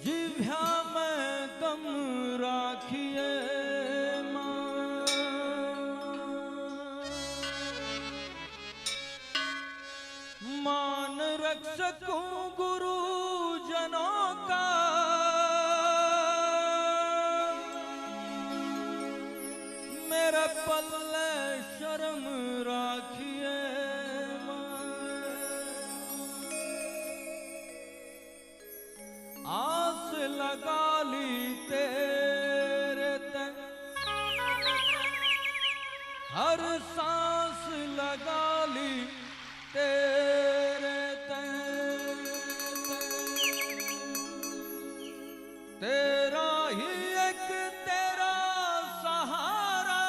जिभ्या में गम राखिए मान रक्षकों गुरु जनों का मेरे पल्ले शर्म राखिए आस लगा ली तेरे तक हर सांस लगा ली तेरे तक तेरा ही एक तेरा सहारा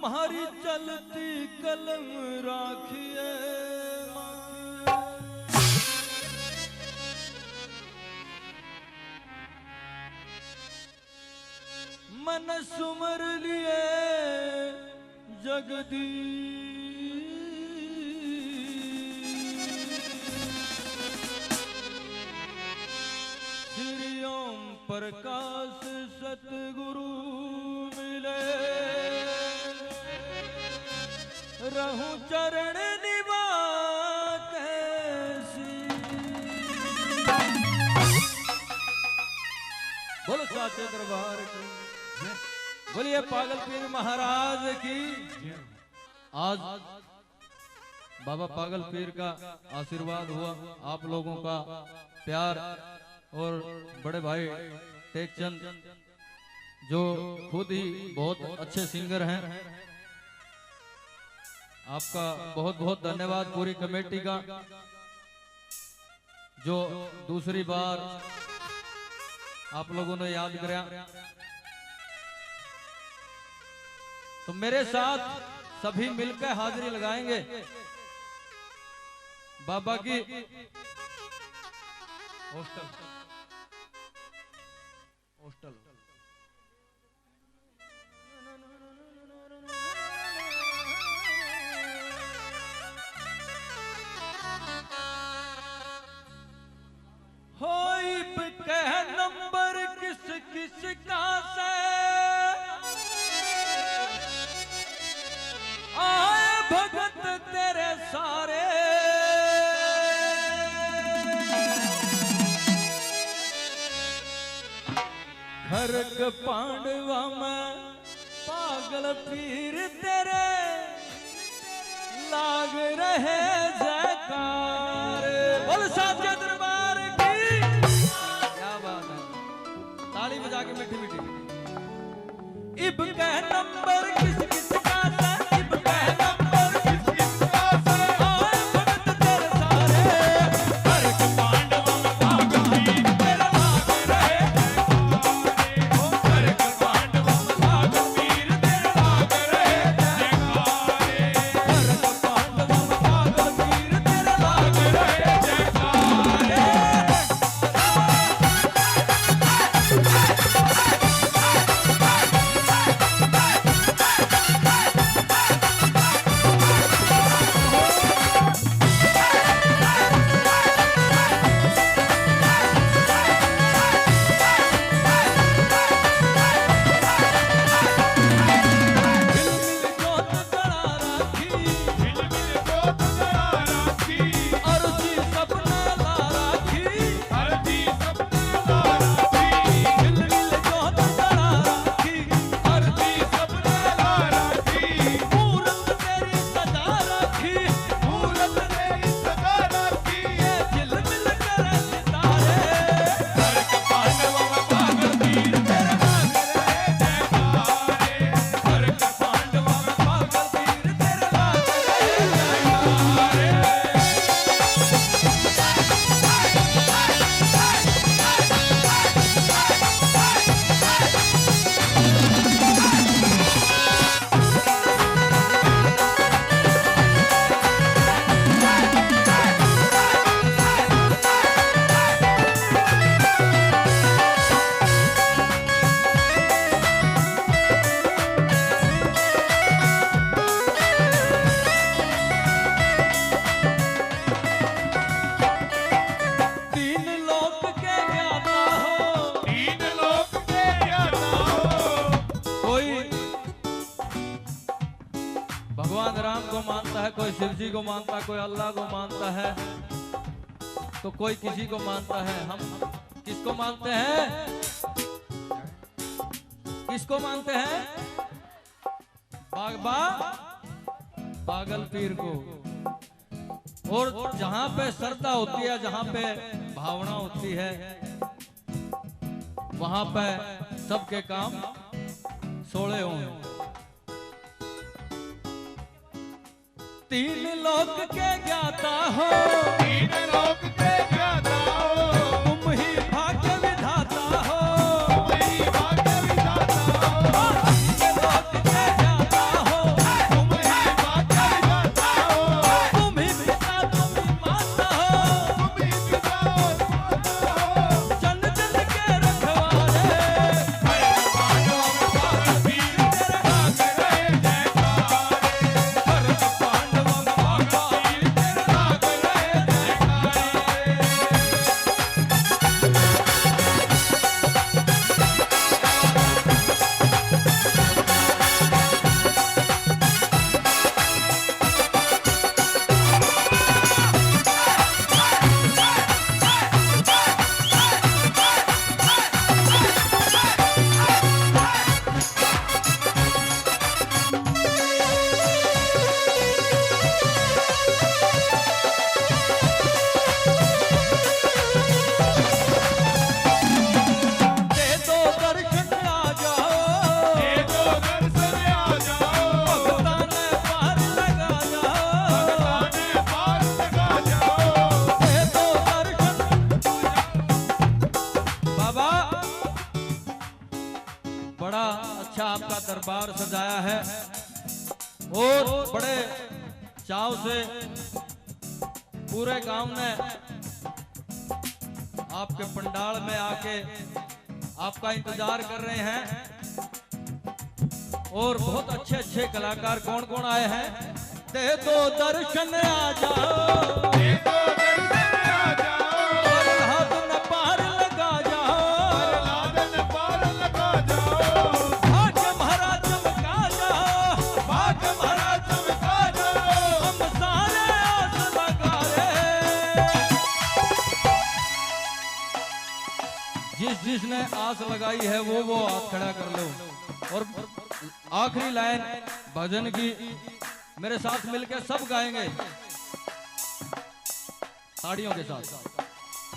हमारी चलती कलम राखिए मन सुमर लिए जगदीश श्री ओम प्रकाश सतगुरु मिले रहूं चरण निवास बोलो साचे दरबार की बोलिए पागल पीर महाराज की। आज बाबा पागल पीर का आशीर्वाद हुआ, आप लोगों का प्यार और बड़े भाई टेकचंद जो खुद ही बहुत अच्छे सिंगर हैं, आपका बहुत बहुत धन्यवाद पूरी कमेटी का जो दूसरी बार आप लोगों ने याद कराया। तो मेरे साथ सभी मिलकर हाजिरी लगाएंगे बाबा की हॉस्टल होई कह नंबर किस किस का से आए भगत तेरे सारे खरक पांडवा में पागल पीर तेरे लाग रहे जयकार बोल साचे दरबार की क्या बात है। ताली बजा के मीठी मीठी इब कह नंबर किस किस का से इब कह नंबर किस किस का से आए भगत तेरे सारे खरक पांडवा में पागल पीर तेरे लाग रहे जयकारे ओ खरक पांडवा में पागल पीर तेरे लाग रहे जयकारे खरक पांडवा में पागल पीर तेरे लाग रहे जयकारे। कोई शिव जी को मानता, कोई अल्लाह को मानता है, तो कोई किसी को मानता है। हम किसको मानते हैं? किसको मानते हैं? पागल पीर को। और जहां पे श्रद्धा होती है, जहां पे भावना होती है, वहां पे सबके काम सोले होंगे। तीन लोक के ज्ञाता हो, तीन लोक के ज्ञाता हो, तुम ही भाग्य विधाता हो, तुम ही भाग्य विधाता हो। तीन लोक के ज्ञाता हो, तुम ही भाग्य विधाता हो, तुम ही पिता, तुम ही माता हो, तुम ही पिता और माता हो। जन जन के रखवाले, पांडवों का वीर तेरा लाग रहे जयकारे, भरत पांडवों का वीर तेरा लाग रहे दे दो दर्शन आ जाओ, ये तो दर्शन आ जाओ, भगतां ने पार लगा जाओ, भगवाने पार लगा जाओ। दे दो दर्शन। बाबा बड़ा अच्छा आपका दरबार सजाया है और बड़े चाव से पूरे गांव ने आपके पंडाल में आके आपका इंतजार कर रहे हैं। और बहुत अच्छे अच्छे कलाकार कौन कौन आए हैं? दे दो दर्शन आ जाओ, ये तो दर्शन आ जाओ, प्रहलाद न पार लगा जाओ, लादन पार लगा जाओ, भाग्य महाराज चमका जाओ, भाग्य महाराज चमका जाओ। हम सारे आस लगा रे। जिसने आस लगाई है वो हाथ खड़ा कर लो। और आखिरी लाइन भजन की मेरे साथ मिलकर सब गाएंगे ताड़ियों के साथ।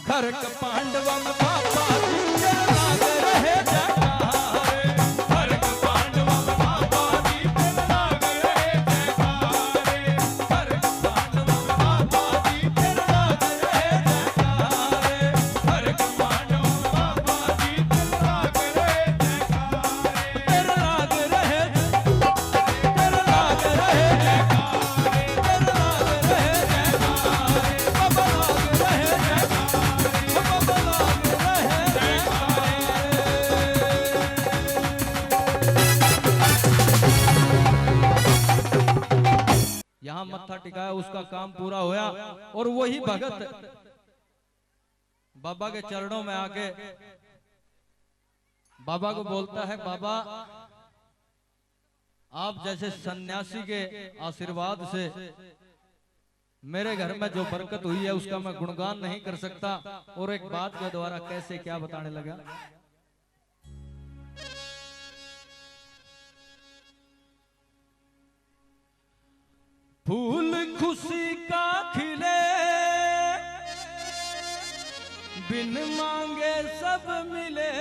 खरक पांडवम पापा जिनके लाग रहे जयकारे, खरक पांडवों बाबा जी तेरा लाग रहे जयकारे, खरक पांडवम बाबा जी तेरा लाग रहे जयकारे, खरक पांडवों बाबा जी तेरा लाग रहे जयकारे, तेरे लाग रहे, तेरे लाग रहे जयकारे, तेरे लाग रहे जयकारे, बाबा लाग रहे जयकारे, बाबा लाग रहे जयकारे। यहाँ मत्था टिकाया, उसका काम पूरा होया। और वही भगत बाबा के चरणों में आके बाबा को बोलता है, बाबा आप जैसे सन्यासी के आशीर्वाद से मेरे घर में जो बरकत हुई है उसका मैं गुणगान नहीं कर सकता। और एक बात के द्वारा कैसे क्या बताने लगा। फूल खुशी का खिले, बिन मांगे सब मिले।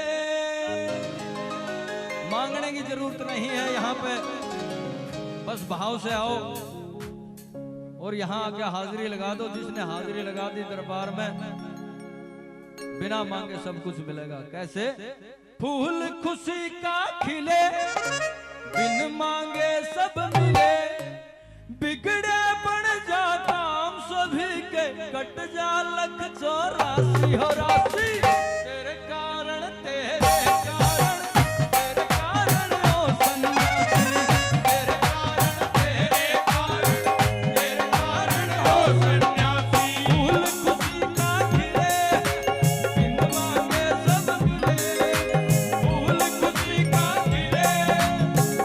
मांगने की जरूरत नहीं है यहाँ पे, बस भाव से आओ और यहाँ आके हाजिरी लगा दो। जिसने हाजिरी लगा दी दरबार में, बिना मांगे सब कुछ मिलेगा। कैसे? फूल खुशी का खिले, बिन मांगे सब मिले। बिगड़े बन जाता हम सभी के, कट जा लख 84 हो राशि। तेरे कारण, तेरे कारण, तेरे कारण ओ सन्यासी, तेरे कारण, तेरे कारण, तेरे कारण ओ सन्यासी। फूल खुशी का खिले, बिन मांगे सब मिले। फूल खुशी का खिले,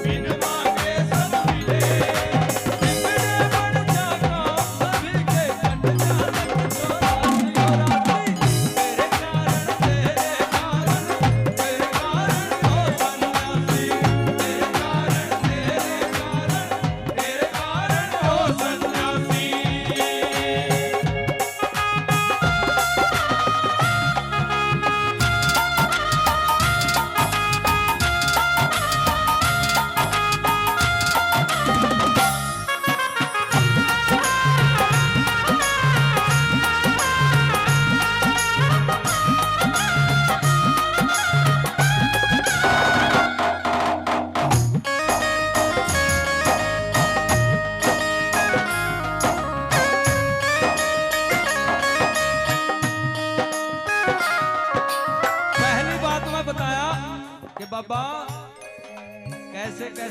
बिन मांगे सब मिले। बिगड़े बन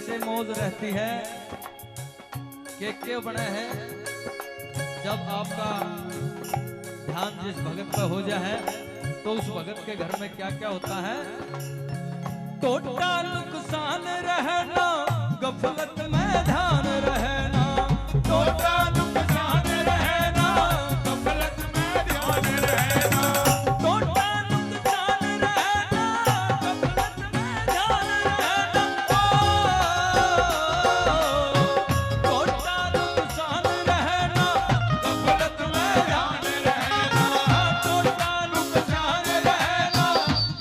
कैसे मौज रहती है कि क्यों बने हैं जब आपका ध्यान जिस भगत पर हो जाए तो उस भगत के घर में क्या क्या होता है। टोटा नुकसान रहना गफलत में ध्यान रहना, टोटा नुकसान रहना गफलत में ध्यान रहना, टोटा नुकसान रहना गफलत में ध्यान रहना, टोटा नुकसान रहना गफलत में ध्यान रहना, टोटा नुकसान रहना।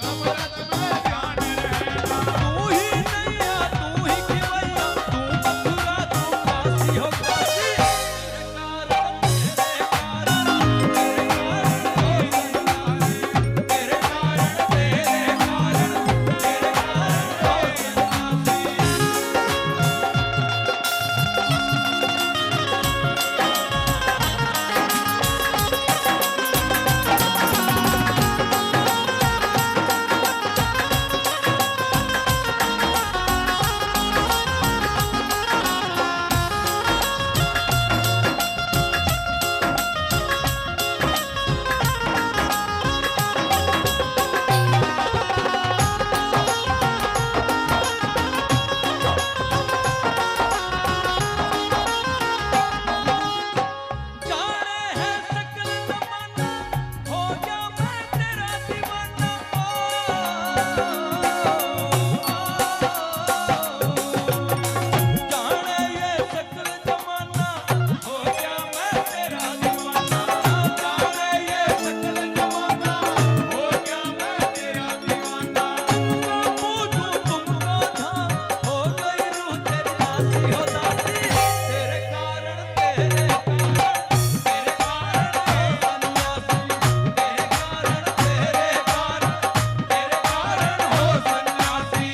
गफलत में ध्यान रहना। तू ही नैया तू ही खिवैया तू मथुरा तू काशी हो काशी, तेरे कारण तेरे कारण तेरे कारण हो सन्यासी, तेरे कारण तेरे कारण तेरे कारण हो सन्यासी। जाने है सकल जमाना हो जा मैं तेरा दीवाना, जाने ये सकल जमाना हो जा मैं तेरा दीवाना, जाने ये सकल जमाना हो गया मैं तेरा दीवाना, पूछूं तुमको था हो गई रूह तेरी दासी हो दासी, तेरे कारण तेरे कारण तेरे कारण हो सन्यासी, तेरे कारण तेरे कारण तेरे कारण हो सन्यासी।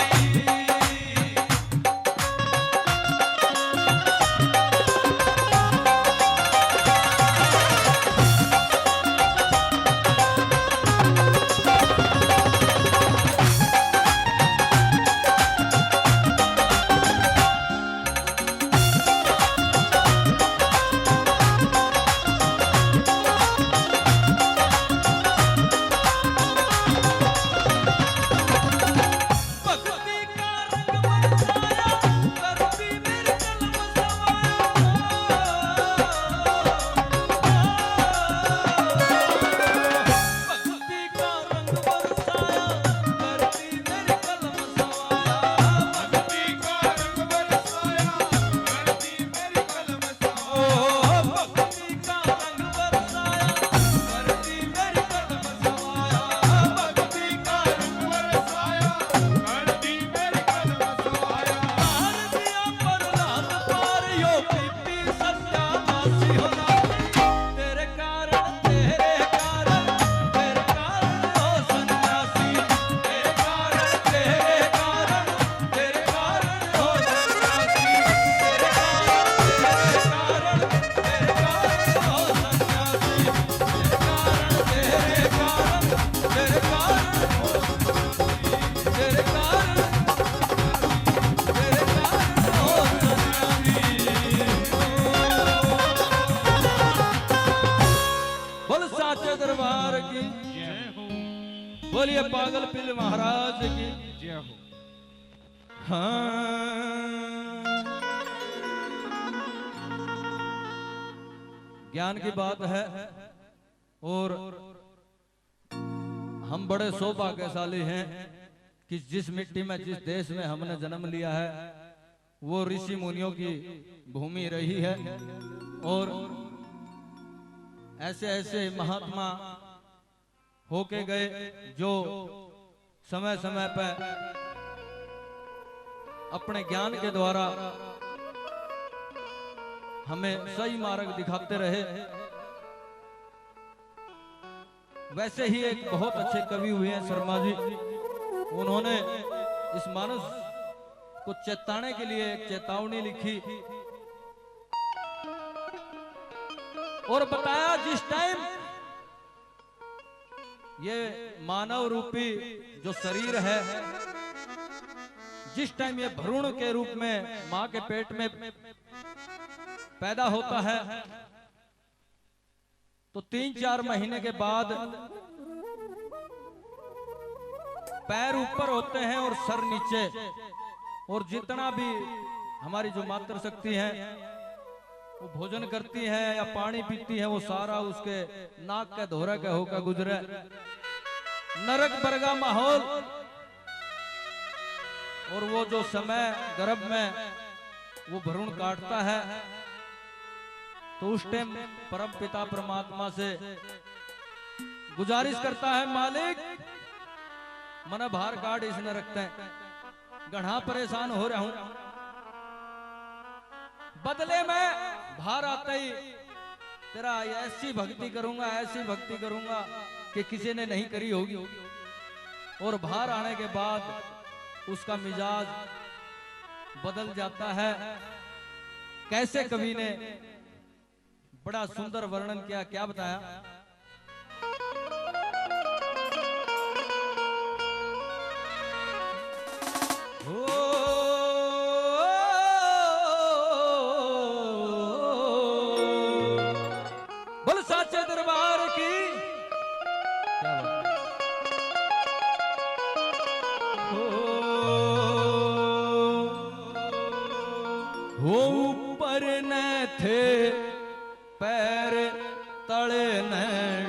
भक्ति का रंग बरसाया करती मेरे कलम सवाया, भक्ति का रंग बरसाया करती मेरे कलम सवाया, भक्ति का रंग बरसाया करती मेरी कलम सवाया, भक्ति का रंग बरसाया करती मेरे कलम सवाया, भक्ति का रंग बरसाया करती मेरी कलम सवाया, तार दिया प्रहलाद पार यो पीपी सत्यानाशी हो नासी, तेरे कारण हो सन्यासी, तेरे कारण तेरे कारण हो सन्यासी, तेरे कारण हो सन्यासी, तेरे कारण तेरे कारण तेरे कारण हो सन्यासी, तेरे कारण हो सन्यासी। बोल साचे दरबार की जय हो, बोलिए पागल पिल महाराज की। जय हो। हाँ ज्ञान की बात है और हम बड़े सौभाग्यशाली हैं कि जिस मिट्टी में जिस देश में हमने जन्म लिया है वो ऋषि मुनियों की भूमि रही है और ऐसे ऐसे महात्मा होके गए जो समय समय पर अपने ज्ञान के द्वारा हमें सही मार्ग दिखाते रहे। वैसे ही एक बहुत अच्छे कवि हुए हैं शर्मा जी, उन्होंने इस मानस को चेताने के लिए एक चेतावनी लिखी और बताया जिस टाइम ये मानव रूपी जो शरीर है जिस टाइम ये भ्रूण के रूप में मां के पेट में पैदा होता है तो 3-4 महीने के बाद पैर ऊपर होते हैं और सर नीचे, और जितना भी हमारी जो मातृ शक्ति है वो भोजन करती है या पानी पीती है वो सारा उसके नाक के धोरा के होकर गुजरे। नरक बरगा माहौल। और वो जो समय गर्भ में वो भ्रूण काटता है तो उस टाइम परम पिता परमात्मा से गुजारिश करता है, मालिक मना भार काट इसने रखते हैं, गढ़ा परेशान हो रहा हूं, बदले में भार आते ही तेरा ऐसी भक्ति करूंगा, ऐसी भक्ति करूंगा कि किसी ने नहीं करी होगी। और भार आने के बाद उसका मिजाज बदल जाता है। कैसे कवि ने बड़ा सुंदर वर्णन किया, क्या बताया? बोल साचे दरबार की क्या बात। हो ऊपर न थे पैर तले न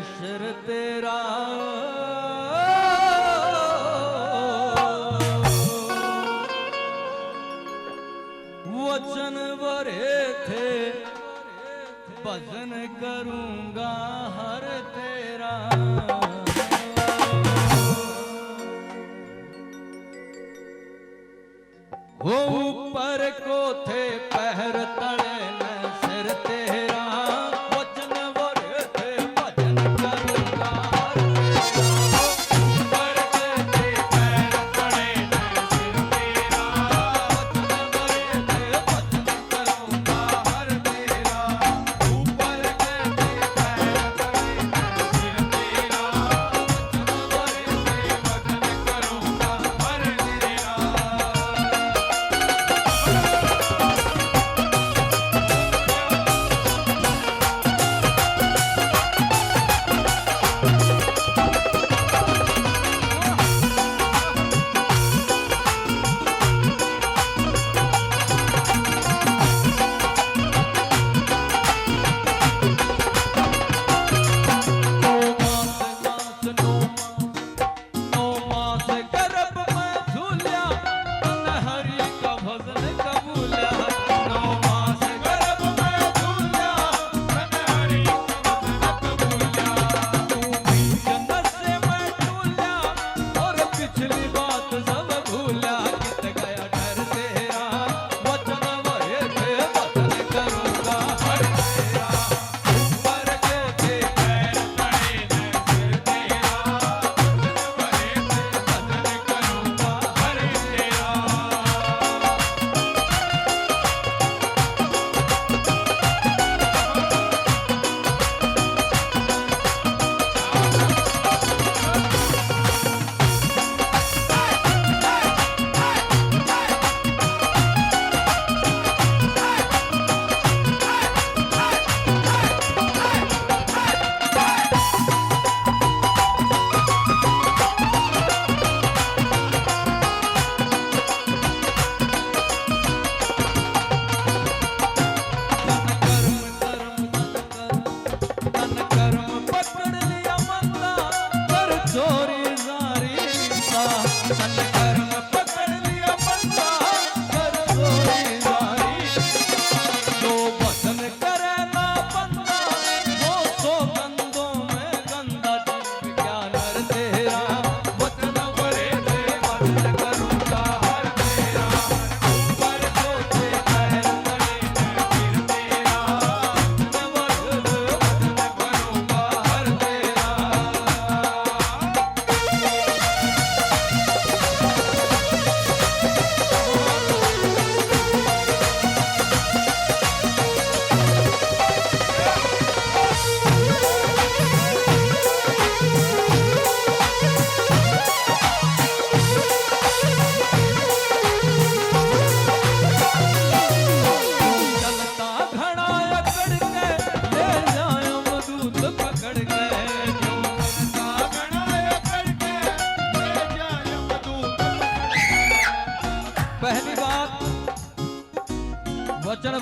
सिर तेरा, वचन वरे थे भजन करूंगा हर तेरा। वो ऊपर को थे पैर तले न सिर तेरा, वचन वरे थे भजन करूंगा हर तेरा। ऊपर के थे पैर तले न सिर तेरा, वचन वरे थे भजन करूंगा हर तेरा। ऊपर के थे पैर तले न सिर तेरा, वचन वरे थे भजन करूंगा हर तेरा।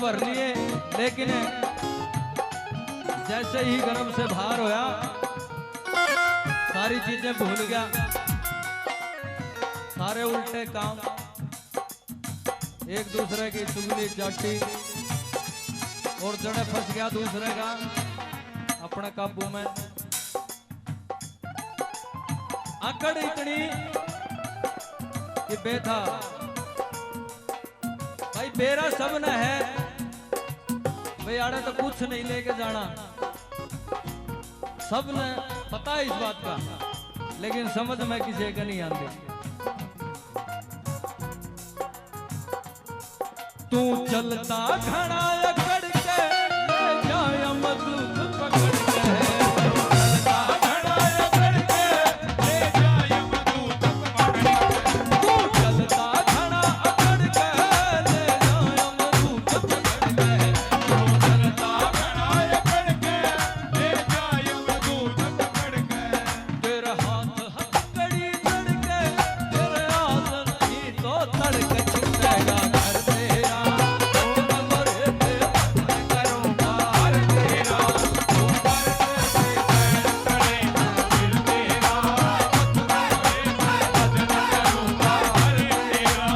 भर लिए, लेकिन जैसे ही गर्भ से बाहर होया सारी चीजें भूल गया, सारे उल्टे काम, एक दूसरे की चुगली जाटी और जड़े फंस गया दूसरे का अपने काबू में। अकड़ इतनी कि बेथा भाई बेरा सब न है भाई, आड़े तो कुछ नहीं लेके जाना, सब ने पता है इस बात का, लेकिन समझ में किसी का नहीं आती। तू चलता खड़ा अकड़ के ले जाए मजदूर पकड़ के, चलता खड़ा अकड़ के ले जाए मजदूर पकड़ के। तू चलता खड़ा अकड़ के ले जाए मजदूर पकड़ के, तू चलता खड़ा अकड़ के ले जाए मजदूर पकड़ के। तेरा हाथ हथकड़ी तड़के, तेरे हाथ की तो तड़के छिटेगा घर तेरा, तो मरे पे करूंगा हर तेरा, ऊपर से पैर तले फिर तेरा, बदन करूंगा हर तेरा।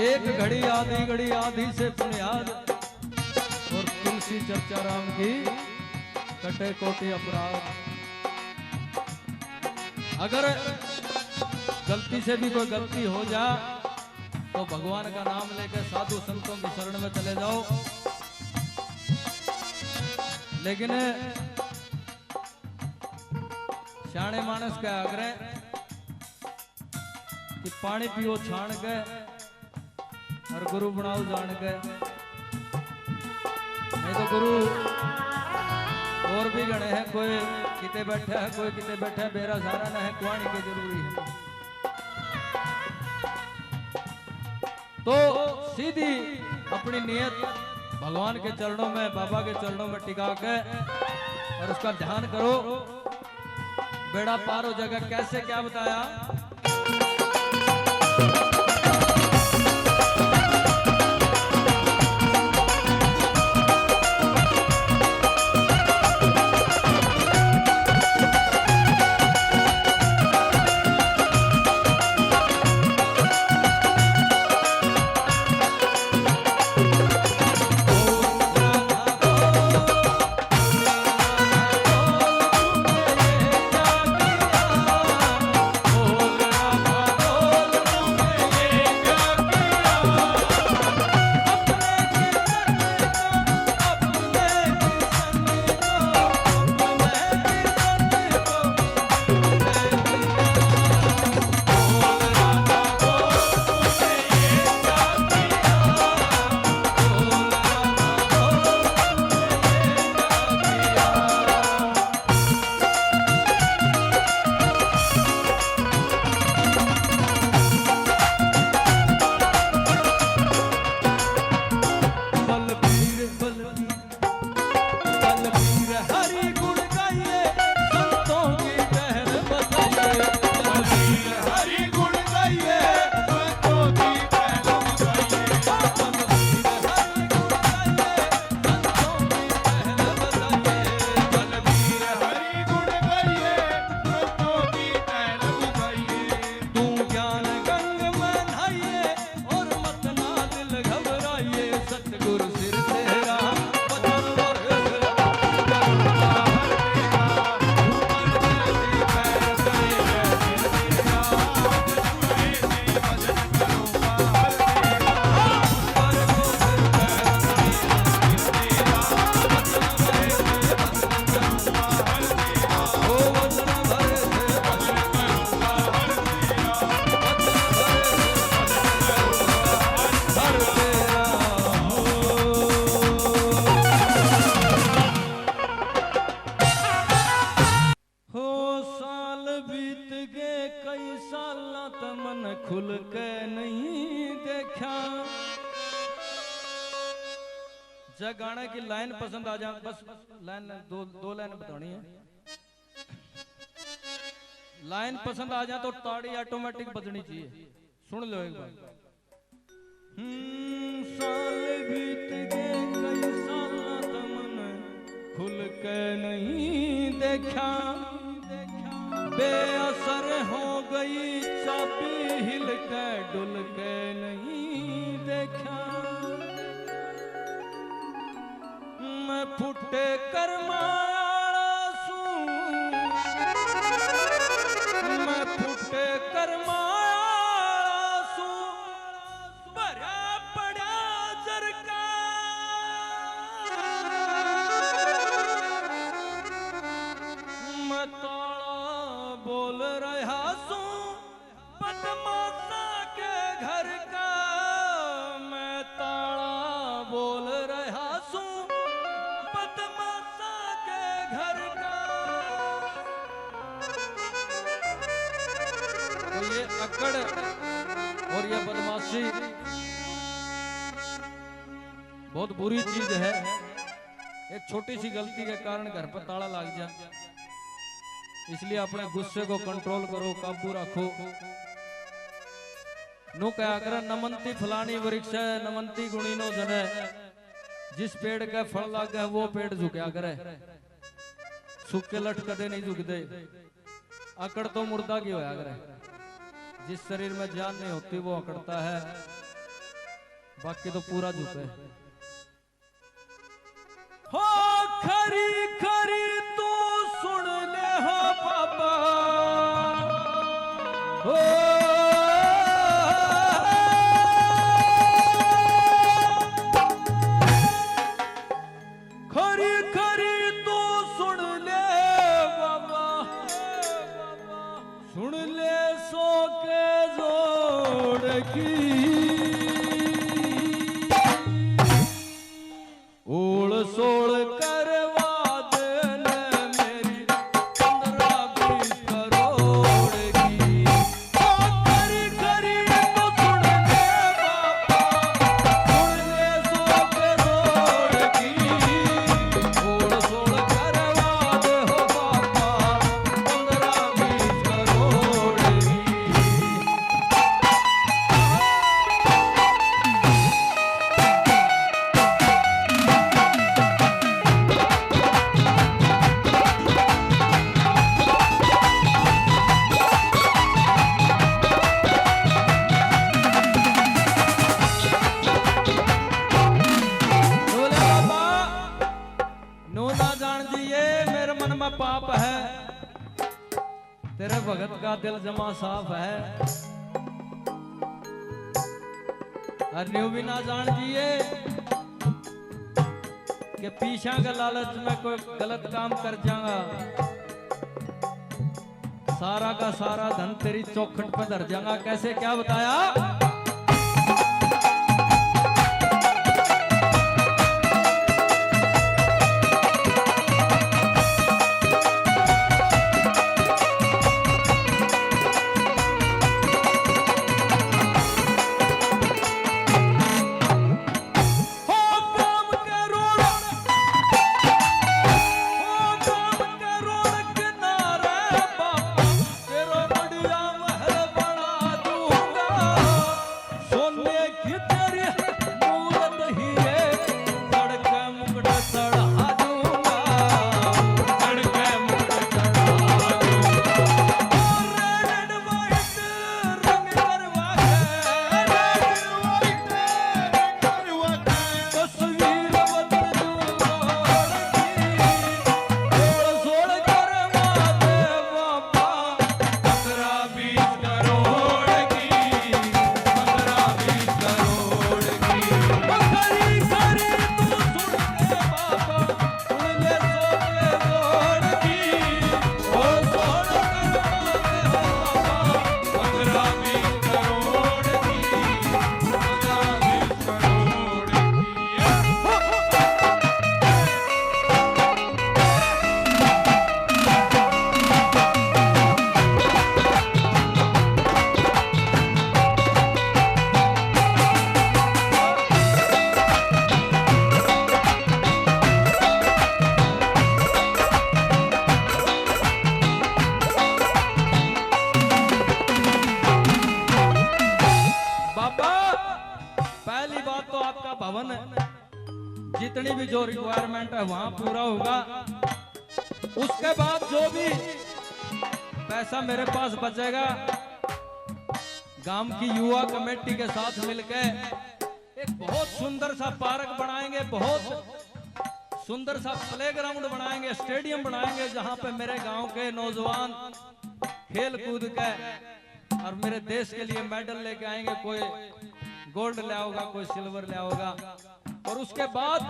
एक घड़ी आधी से बुनियाद और तुलसी चर्चा राम की कटे कोटि अपराध। अगर गलती से भी कोई गलती हो जा तो भगवान का नाम लेकर साधु संतों की शरण में चले जाओ, लेकिन सियाणे मानस का आग्रह कि पानी पियो छाण के और गुरु बनाओ जान के, नहीं तो गुरु और भी गणे हैं, कोई किते बैठा है कोई किते बैठा है, बेरा सारा ना है कुआनी के जरूरी है। तो सीधी अपनी नियत भगवान के चरणों में, बाबा के चरणों में टिका के और उसका ध्यान करो, बेड़ा पार हो जाएगा। कैसे क्या बताया? बोल खुल के नहीं देखा। जब गाने की लाइन पसंद आ जाए, बस लाइन दो लाइन बतानी है। लाइन पसंद आ जाए तो ताड़ी ऑटोमेटिक बजनी चाहिए। सुन लो एक बार। साल बीत गए कई साल तमने खुल के नहीं देखा। बेअसर हो गई चाबी हिल के डुल के नहीं देखा। मैं फुटे करमाला सू, मैं फुटे करमाला सू भरा पड़ा जरका। मैं ताला बोल रहा सू बदमाशा के घर का। मैं ताला बोल रहा सू बदमाशा के घर का। तो ये अकड़ और ये बदमाशी बहुत बुरी चीज है। एक छोटी सी गलती के कारण घर पर ताला लग जाए, इसलिए अपने गुस्से को कंट्रोल करो, काबू रखो। नु क्या कर नमंती फलानी वृक्ष है नमंती गुणीनो जने। जिस पेड़ का फल लग गया वो पेड़ झुकया करे, सूखे लट कदे नहीं झुकते। अकड़ तो मुर्दा की होया करे। जिस शरीर में जान नहीं होती वो अकड़ता है, बाकी तो पूरा झुके। हो खरी खरी तू सुन ले हो बाबा। हो खरी खरी तू सुन ले बाबा। सुन ले सो के जोड़ की ओड़ सोड़ करवा देने मेरी 15-20 करोड़ की। ओ खरी खरी तो सुन ले बाबा। सुन ले सो के जोड़ की ओड़ सोड़ करवा दे हो बाबा 15-20 करोड़ की। बोले बाबा नो ना जान जी ये मेरे मन में पाप है। तेरे भगत का दिल जमा साफ है। और न्यू भी ना जान जी ये कि पीछा के लालच में कोई गलत काम कर जाऊंगा, सारा का सारा धन तेरी चौखट पे धर जाऊंगा। कैसे क्या बताया? जितनी भी जो रिक्वायरमेंट है वहां पूरा होगा। उसके बाद जो भी पैसा मेरे पास बचेगा, गांव की युवा कमेटी के साथ मिलकर एक बहुत सुंदर सा पार्क बनाएंगे, बहुत सुंदर सा प्लेग्राउंड बनाएंगे, स्टेडियम बनाएंगे, जहां पे मेरे गांव के नौजवान खेल कूद के और मेरे देश के लिए मेडल लेके आएंगे। कोई गोल्ड ले आओगा, कोई सिल्वर ले आओगा। और उसके बाद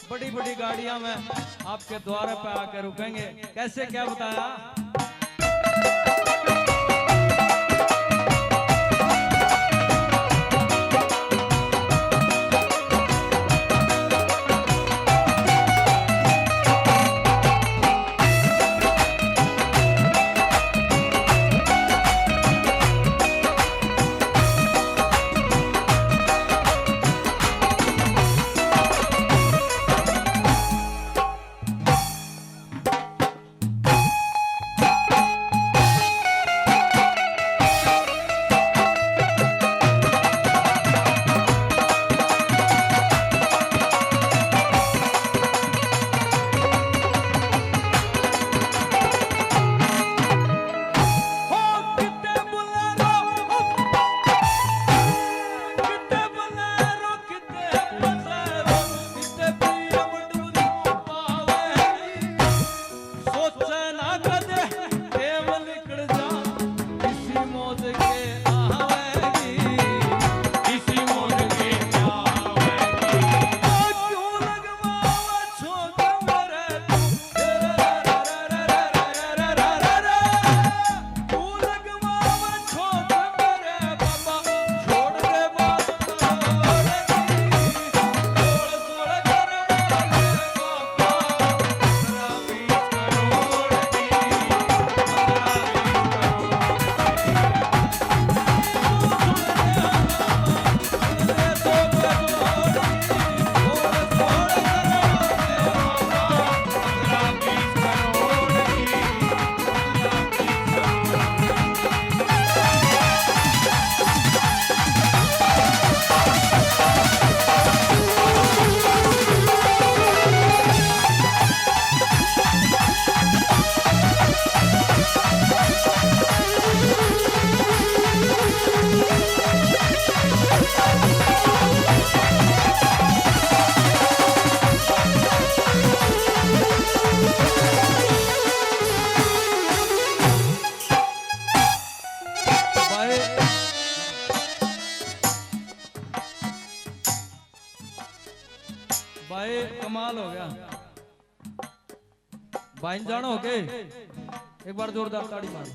बड़ी बड़ी गाड़ियां में आपके द्वार पे आकर रुकेंगे। कैसे, क्या बताया? भाई कमाल हो गया भाई, जानो हो के एक बार जोरदार ताड़ी मार।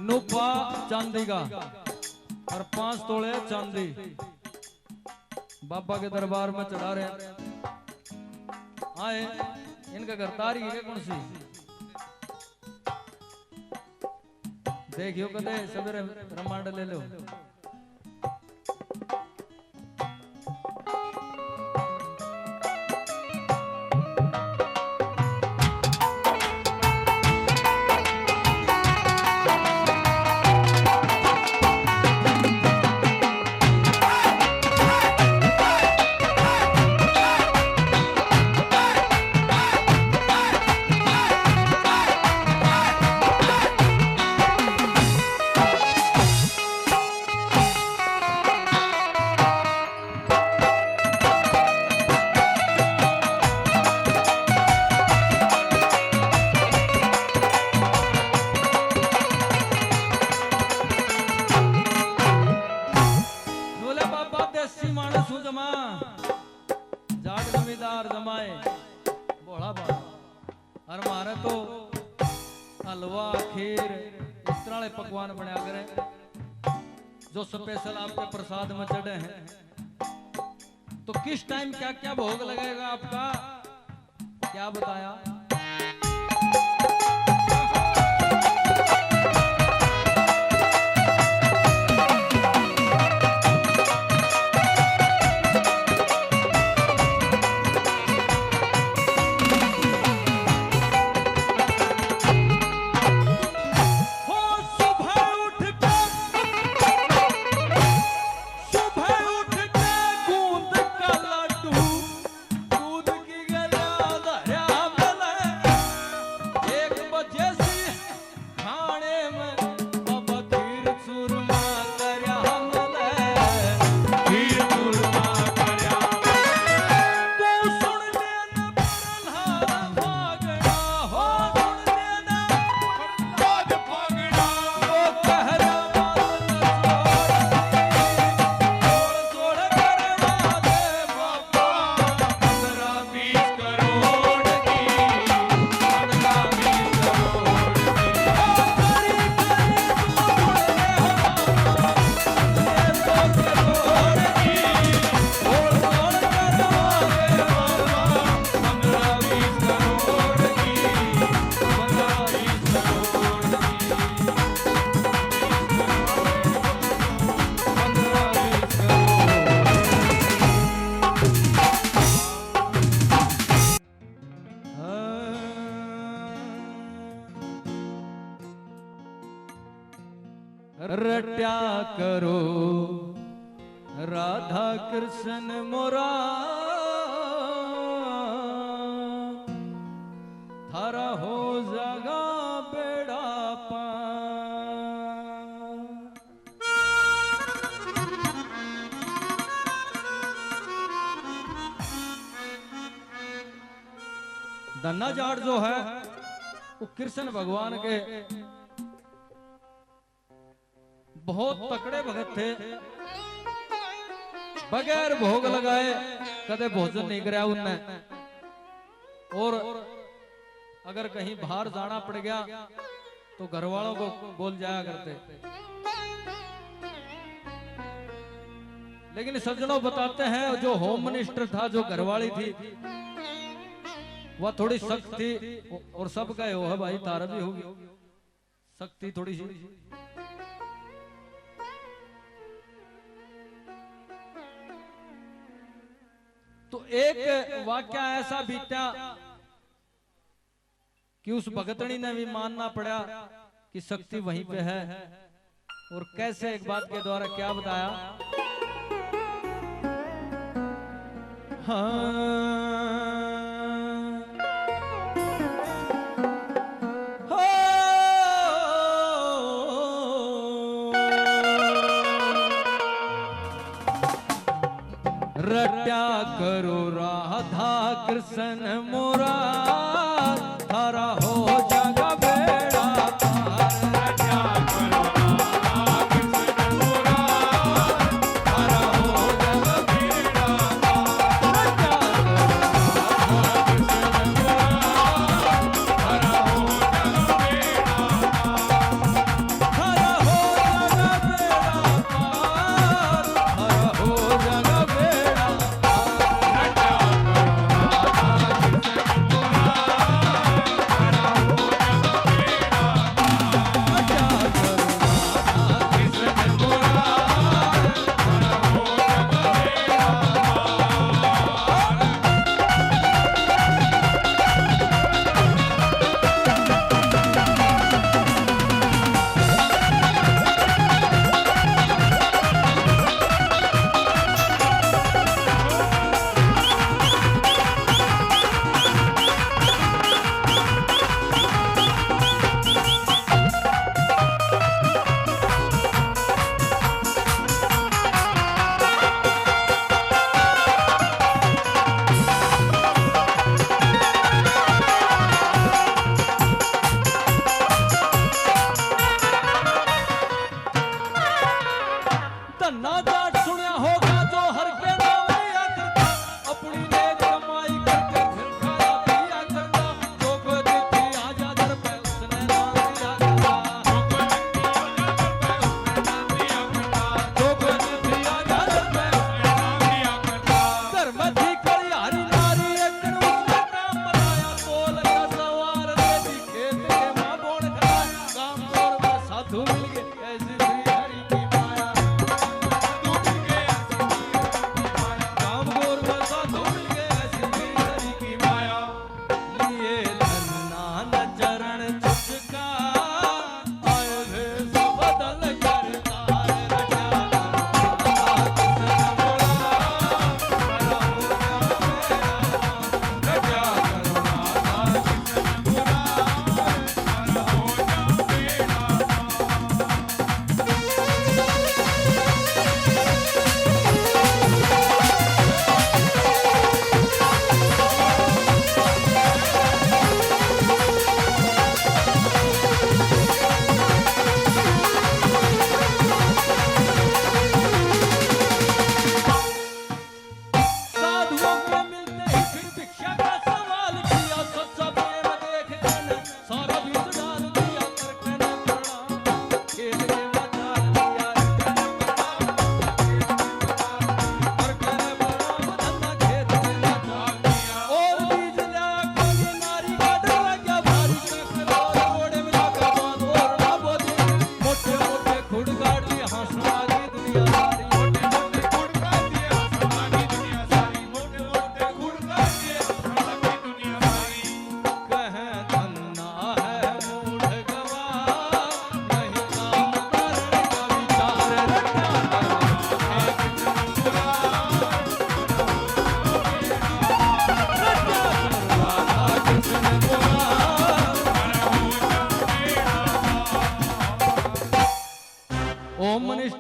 नुपा चांदी का और 5 तोले चांदी बाबा के दरबार में चढ़ा रहे आए। इनका घर तारीख है कौन सी देखियो, कदे सवेरे रमांड ले लो। हलवा खीर इस तरह पकवान बनाया करें जो स्पेशल आपके प्रसाद में चढ़े हैं। तो किस टाइम क्या क्या भोग लगेगा आपका, क्या बताया? रट्या करो राधा कृष्ण मोरा थारा हो जागा बेड़ा पार। धन्ना जाट जो है वो कृष्ण भगवान के बहुत तकड़े भगत थे। बगैर भोग लगाए कदे भोजन नहीं कराया उनने। और अगर कहीं बाहर जाना पड़ गया तो घर वालों को बोल जाया करते। लेकिन सज्जनों बताते हैं जो होम मिनिस्टर था, जो घरवाली थी, वह थोड़ी सख्त थी। और सब का है भाई, तारा भी होगी सख्ती थोड़ी सी। तो एक वाक्य ऐसा बीता कि उस भगतनी ने भी मानना पड़ा कि शक्ति वहीं पे है। और कैसे, एक बात के द्वारा क्या बताया। रट्या करो राधा कृष्ण मोरा थारा हो जागा बेड़ा पार। रट्या करो राधा कृष्ण मोरा थारा हो जागा बेड़ा पार। रट्या थारा हो जागा बेड़ा पार। थारा हो जागा बेड़ा पार। थारा हो जागा बेड़ा पार। रट्या करो राधा कृष्ण मोरा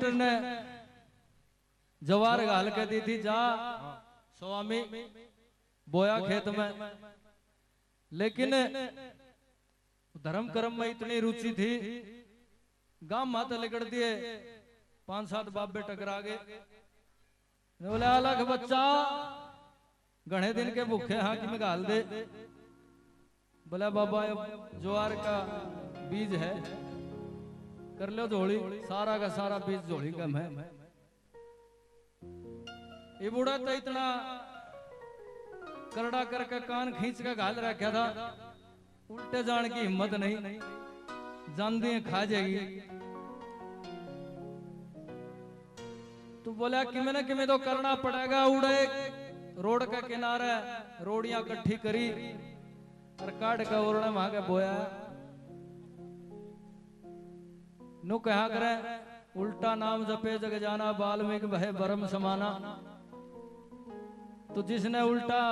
मिनिस्टर ने जवार घाल के दी थी, जा स्वामी बोया खेत में। लेकिन धर्म कर्म में इतनी रुचि थी, गांव माता लिकड़ दिए, 5-7 बाबे टकरा गए। बोले अलग बच्चा घने दिन के भूखे हाँ कि में घाल दे। बोला बाबा ज्वार का बीज है, कर लो झोली, सारा का सारा बीज झोली कम है। ये बूढ़ा तो इतना करड़ा करके कान खींच के घाल रखा था, उल्टे जान की हिम्मत नहीं, जानती है खा जाएगी। तो बोला कि मैंने किमें तो करना पड़ेगा। उड़े रोड का किनारे रोड़ियां इकट्ठी करी और काट का ओरने वहां के बोया। नु कहा करे उल्टा नाम जपे जग जाना, वाल्मीकि भय भरम समाना। तो जिसने उल्टा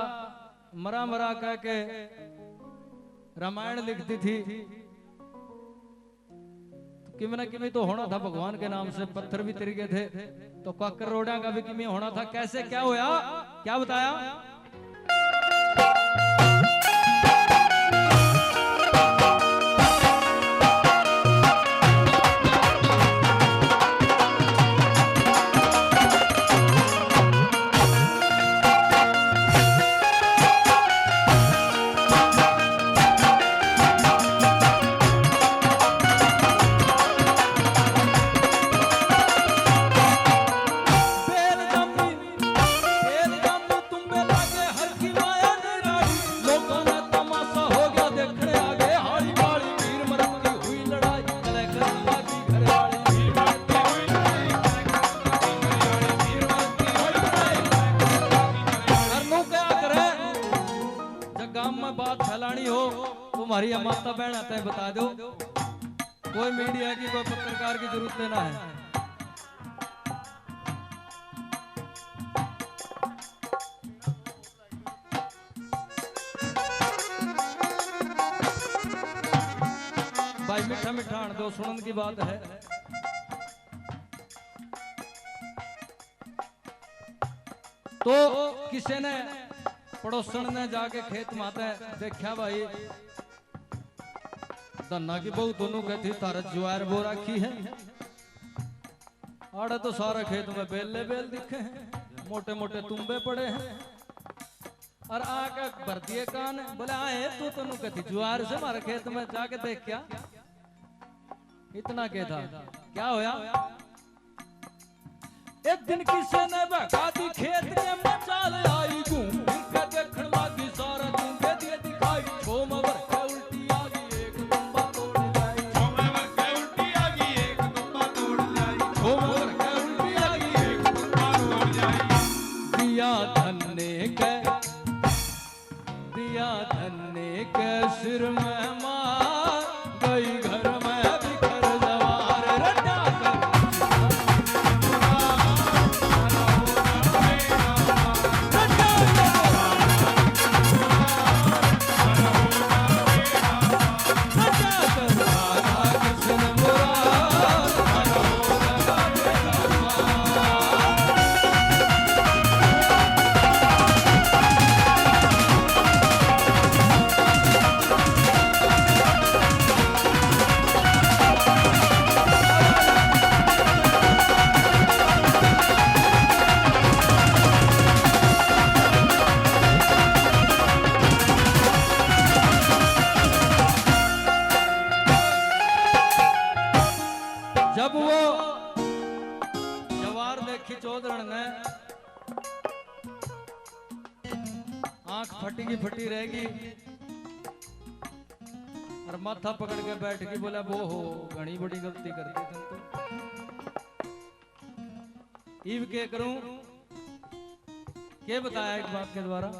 मरा मरा कह के रामायण लिखती थी, तो किमें न किमें तो होना था भगवान के नाम से। पत्थर भी तिरके थे, तो काकर रोड़ा का भी किमें होना था। कैसे क्या होया, क्या बताया? तुम्हारी माता बहन आता है बता दो, कोई मीडिया की कोई पत्रकार की जरूरत लेना है। भाई मीठा मीठा आन दो, सुनन की बात है। तो किसी ने पड़ोसन ने जाके खेत माते देखा, भाई धन्ना की बहु दोनों कहती तारा ज्वार बो रखी है। आड़े तो सारा खेत में बेले बेल दिखे हैं, मोटे मोटे तुम्बे पड़े हैं। और आके भर दिए कान, बोले आए तू दोनों कहती ज्वार से हमारे खेत में जाके देख, क्या इतना क्या था, क्या होया? एक दिन किसी ने बगा दी खेत के मचाल आई, घूम के देखने लगी सारा तुम्बे दिए दिखाई। छोम भर के उल्टी आ गई एक तुम्बा तोड़ लाई, छोम भर के उल्टी आ गई एक तुम्बा तोड़ लाई, छोम भर के उल्टी आ गई एक तुम्बा तोड़ लाई। दिया धन्ने के सिर में मार गई, घर में बिखर जवार रटा कर। जब वो जवार देखी चौधरी ने, आंख फटी की फटी रहेगी और माथा पकड़ के बैठ के बोला वो हो घनी बड़ी गलती कर दी तुम तो। इव के करूं, के बताया एक बात के द्वारा।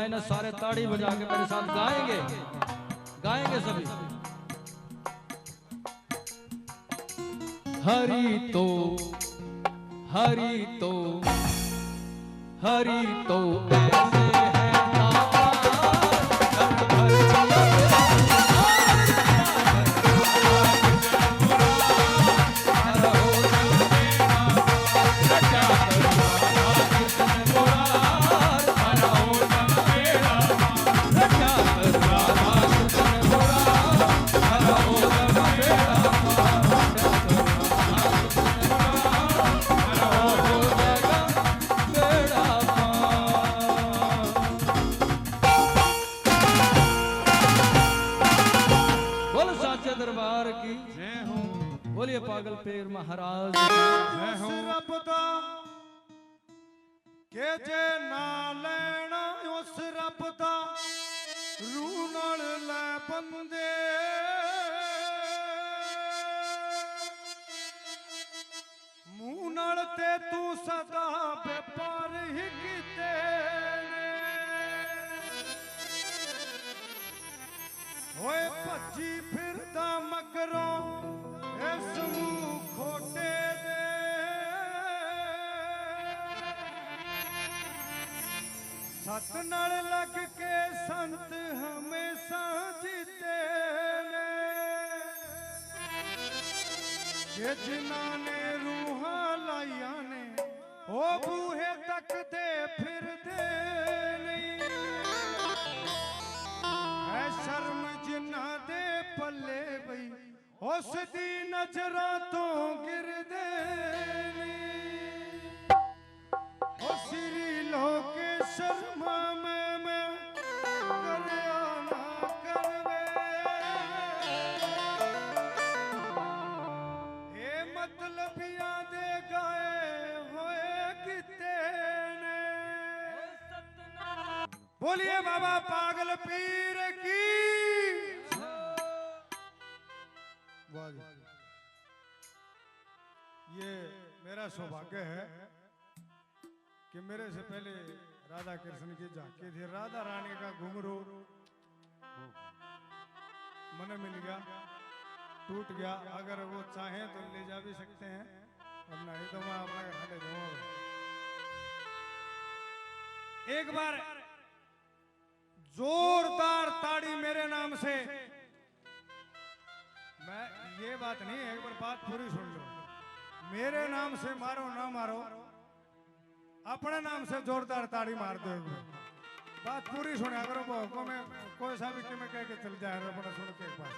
गाए ना सारे ताड़ी बजा के मेरे साथ गाएंगे, गाएंगे सभी। हरि तो हरि तो हरि तो ऐसे है दरबार की जय हो। बोलिए पागल पीर महाराज जय हो। रब दा के जे ना लेना उस रब दा रूह नाल ले बंदे मुंह नाल ते तू सदा व्यापार ही कीते होए भज्जी फिरदा मगरों इस मुंह खोटे दे सत नाल लग के संत हमेशा जीते ने जे जिन्हां ने रूहां लाइया ने ओ बूहे तक दे फिर दे नहीं है शर्म जिन्हां दे पल्ले बई उस दी नजरां तो गिरदे नहीं ओ श्री लोकेश्वर मैं करया ना करवे ए मतलबियां दे गाए होए किते ने बोलिए बाबा पागल पीर की वाह जी। ये मेरा सौभाग्य है कि मेरे से पहले राधा कृष्ण की झांकी थी। राधा रानी का घुंघरू मन मिल गया, टूट गया। अगर वो चाहें तो ले जा भी सकते हैं और नहीं तो मैं अपना घर ले जाऊंगा। एक बार जोरदार ताड़ी मेरे नाम से। मैं ये बात नहीं, एक बार बात पूरी सुन लो। मेरे नाम से मारो ना मारो, अपने नाम से जोरदार ताड़ी मार दो। बात पूरी सुना करो। को में कोई सा भी मैं कह के चल जाए अपना सुन के एक पास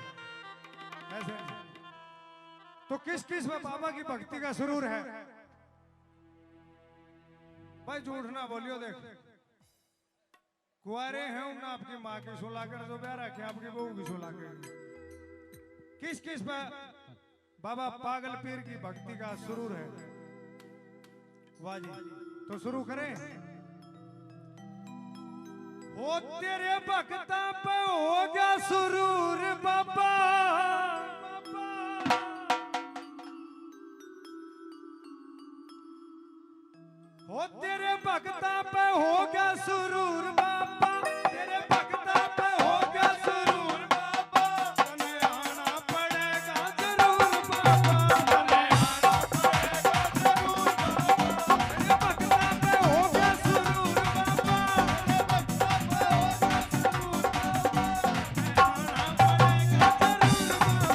ऐसे। तो किस किस में बाबा की भक्ति का सुरूर है भाई? झूठ ना बोलियो। देख कुआरे हैं ना, आपकी माँ की सुला कर जो ब्याह रखे, आपकी बहू की सुला कर। किस किस में बाबा पागल पीर की भक्ति का सुरूर है? वाह जी। तो शुरू करें। हो तेरे भक्ता पे होगा सुरूर बाबा, हो तेरे भक्ता पे होगा सुरूर बाबा, तेरे भक्ता पे होगा सुरूर बाबा। तने आना पड़ेगा जरूर बाबा, तने आना पड़ेगा जरूर बाबा। तेरे भक्ता पे होगा सुरूर बाबा, तेरे भक्ता पे होगा सुरूर बाबा। तने आना पड़ेगा जरूर बाबा।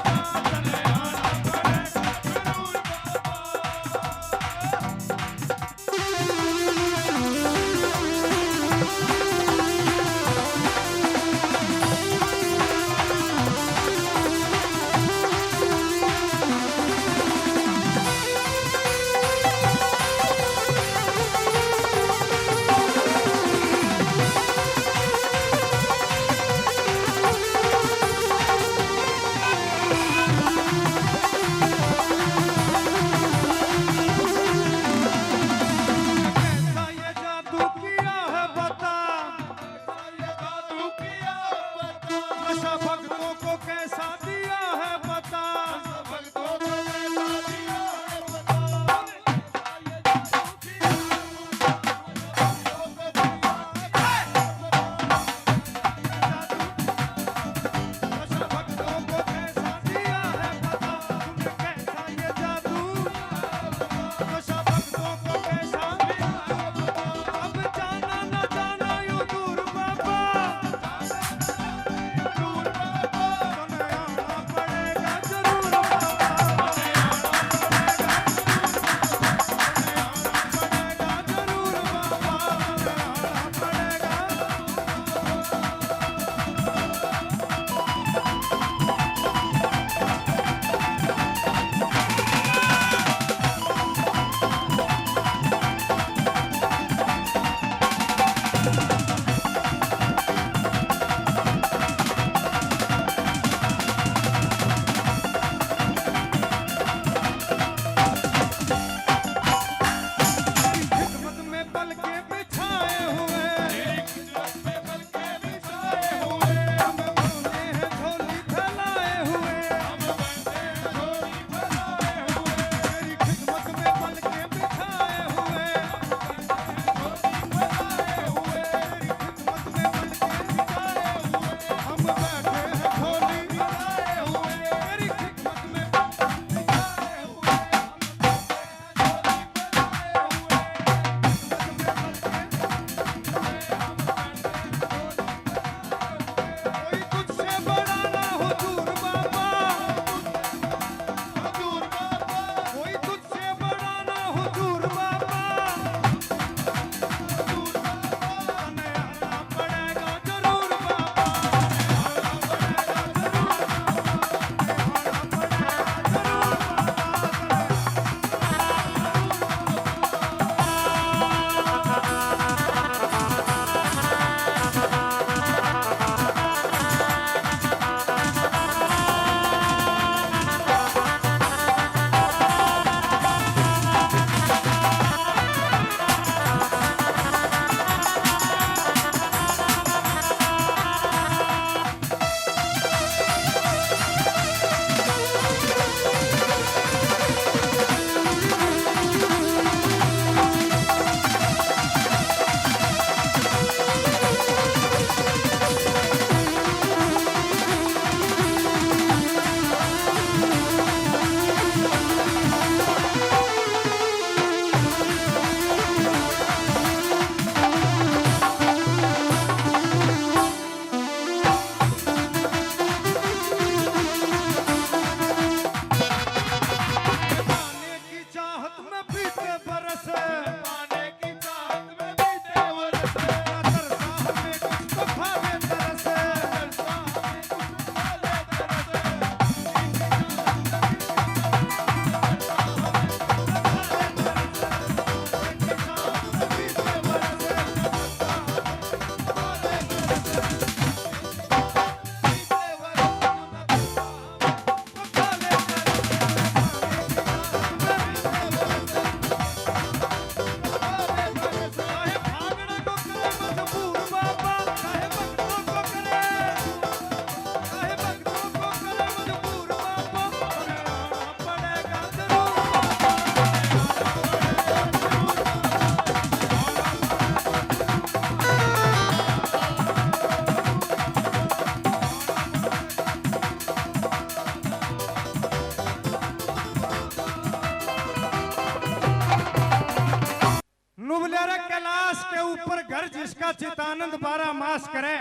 शुभ लेरा कैलाश के ऊपर घर जिसका चितानंद 12 मास करे।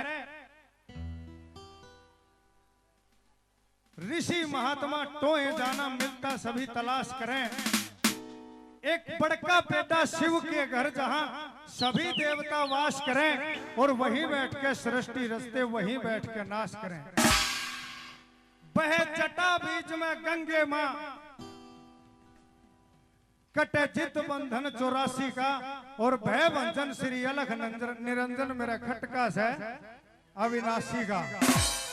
ऋषि महात्मा टोए जाना मिलता सभी तलाश करें। एक बड़का बेटा शिव के घर जहां सभी देवता वास करें और वहीं बैठ के सृष्टि रचते वहीं बैठ के नाश करें। बहे जटा बीच में गंगे मां कटे चित बंधन 84 का और भय भंजन श्री अलख निरंजन मेरा खटका से अविनाशी का।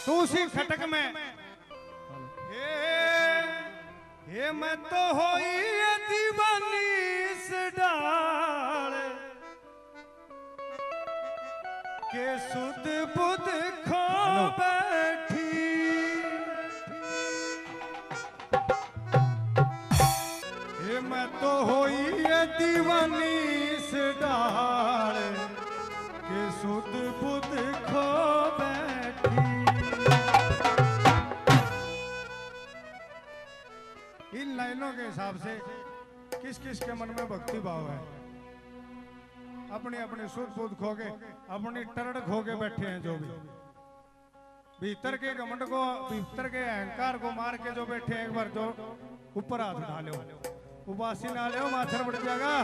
तो उसी खटक में हे मैं तो होई दीवानी से डाल के सुध बुध खो बैठी। हे मैं तो होई दीवानी से डाल के सुध बुध खो बैठी। इन लाइनों के हिसाब से किस किस के मन में भक्ति भाव है। अपनी अपनी सुध बुध खो के अपनी टरड़ खो के बैठे हैं जो भी भीतर के घमंड को भीतर के अहंकार को मार के जो बैठे हैं। एक बार जो ऊपर हाथ उठा लो उबासी ना ले माथर बढ़ जाएगा।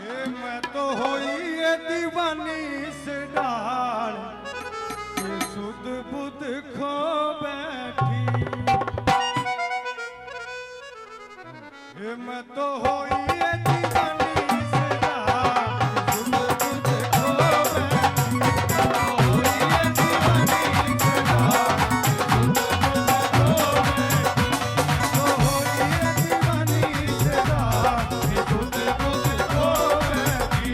ये मैं तो होई दीवानी से डाल के सुध बुध खो बैठी। ये मैं तो होई दीवानी से डाल के सुध बुध खो बैठी। होई दीवानी से डाल तो होई दीवानी से डाल के सुध बुध खो बैठी।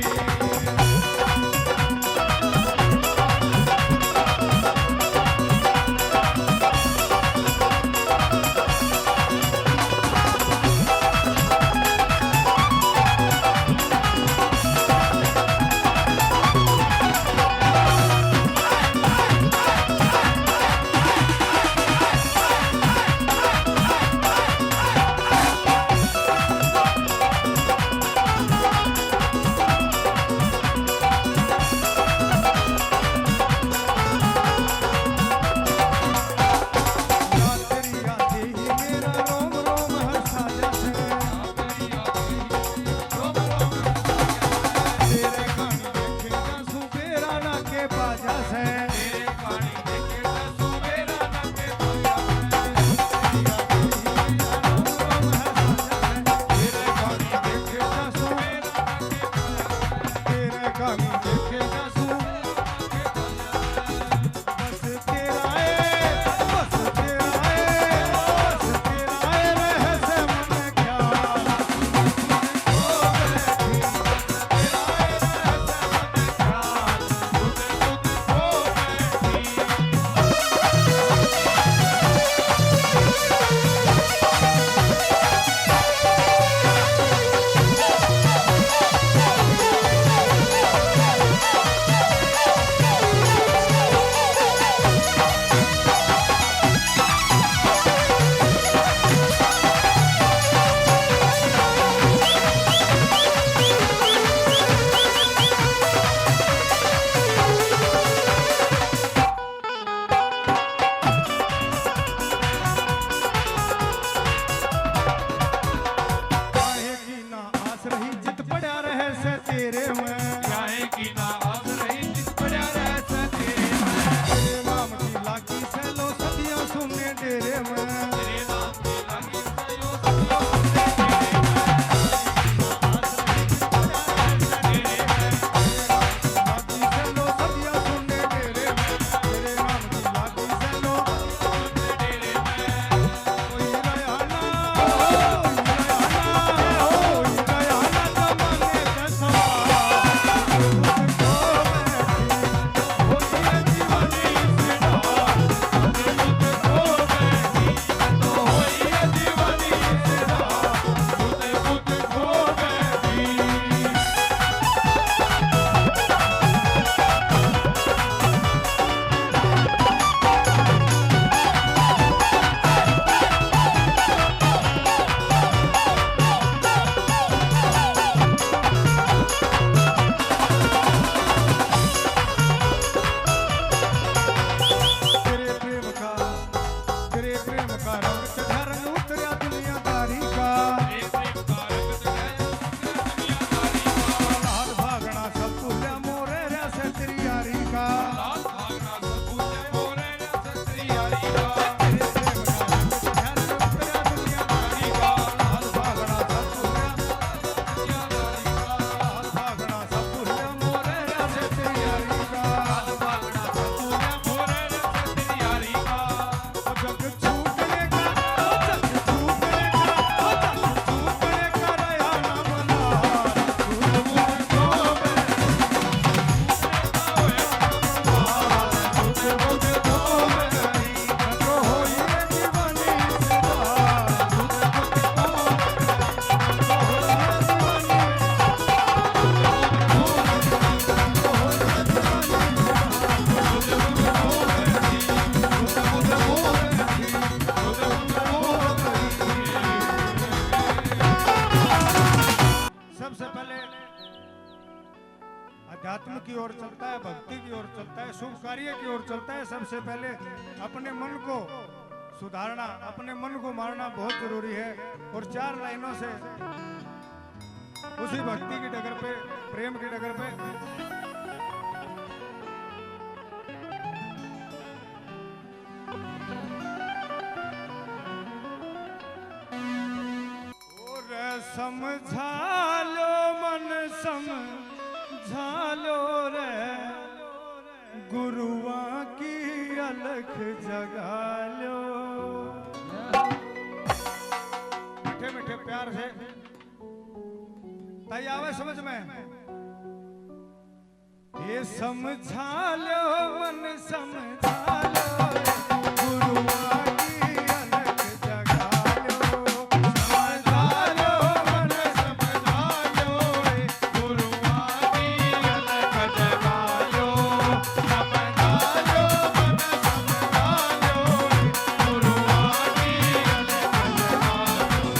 प्रेम का रंग चढ़ा रंग उतरा दुनियादारी का लाल भागना सब भूलिया मोरे रस तेरी यारी का सबसे पहले अध्यात्म की ओर चलता है, भक्ति की ओर चलता है, शुभ कार्य की ओर चलता है। सबसे पहले अपने मन को सुधारना, अपने मन को मारना बहुत जरूरी है। और 4 लाइनों से उसी भक्ति की डगर पे, प्रेम की डगर पे और समझा लो मन समझा लो रे गुरुआ की अलख जगा लो। मीठे मीठे प्यार से ताई आवे समझ में। ये समझा लो मन समझा लो गुरुआ की अलख जगा लो। समझा लो मन समझा लो गुरुआ की अलख जगा लो। समझा लो मन समझा लो गुरुआ की अलख जगा लो।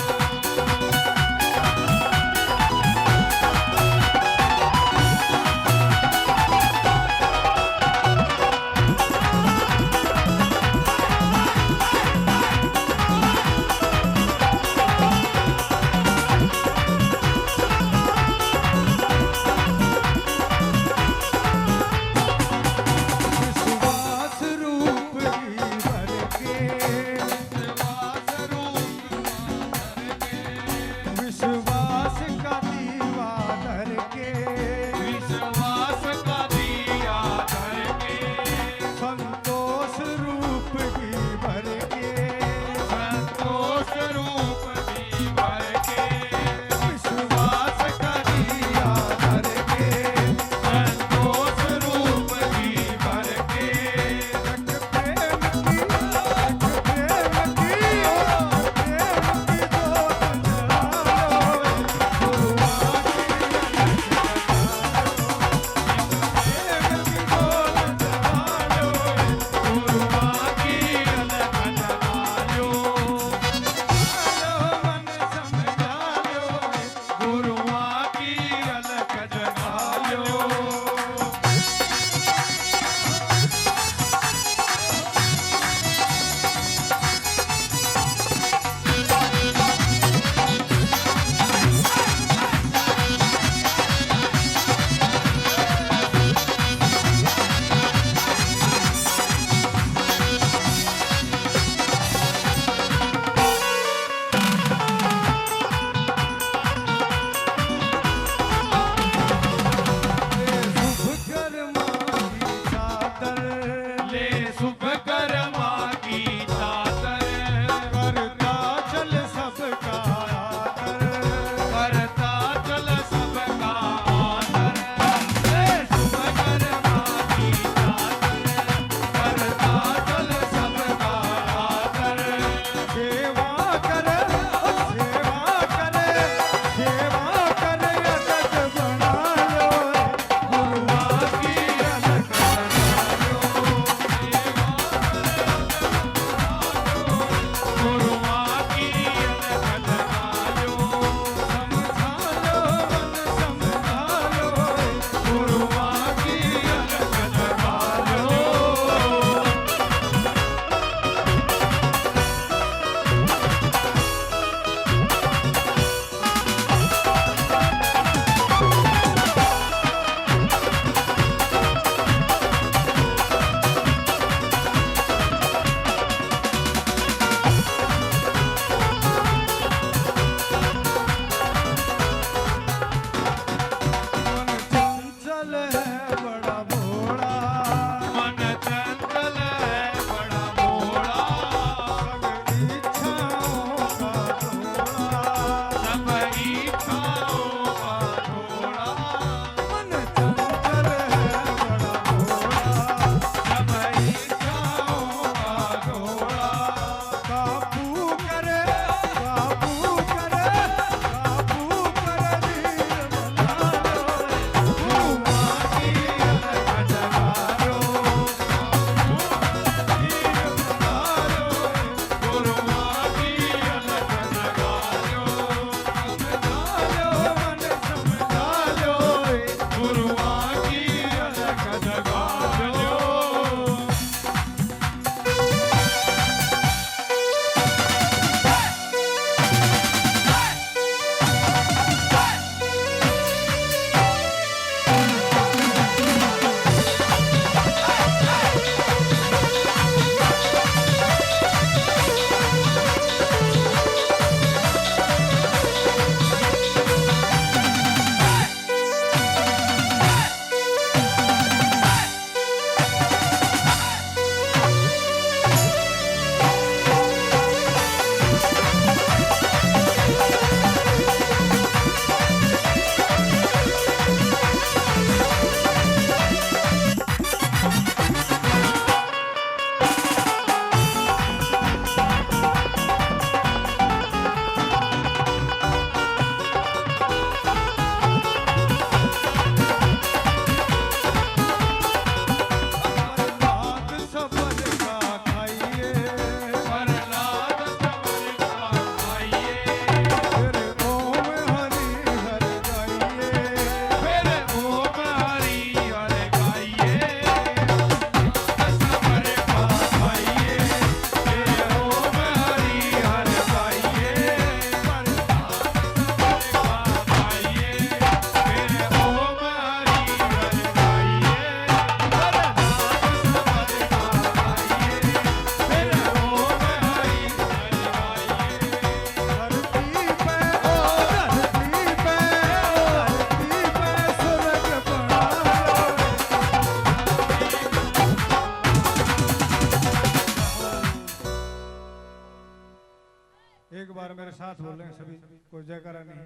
एक बार मेरे साथ बोल रहे सभी, कोई जयकारा नहीं।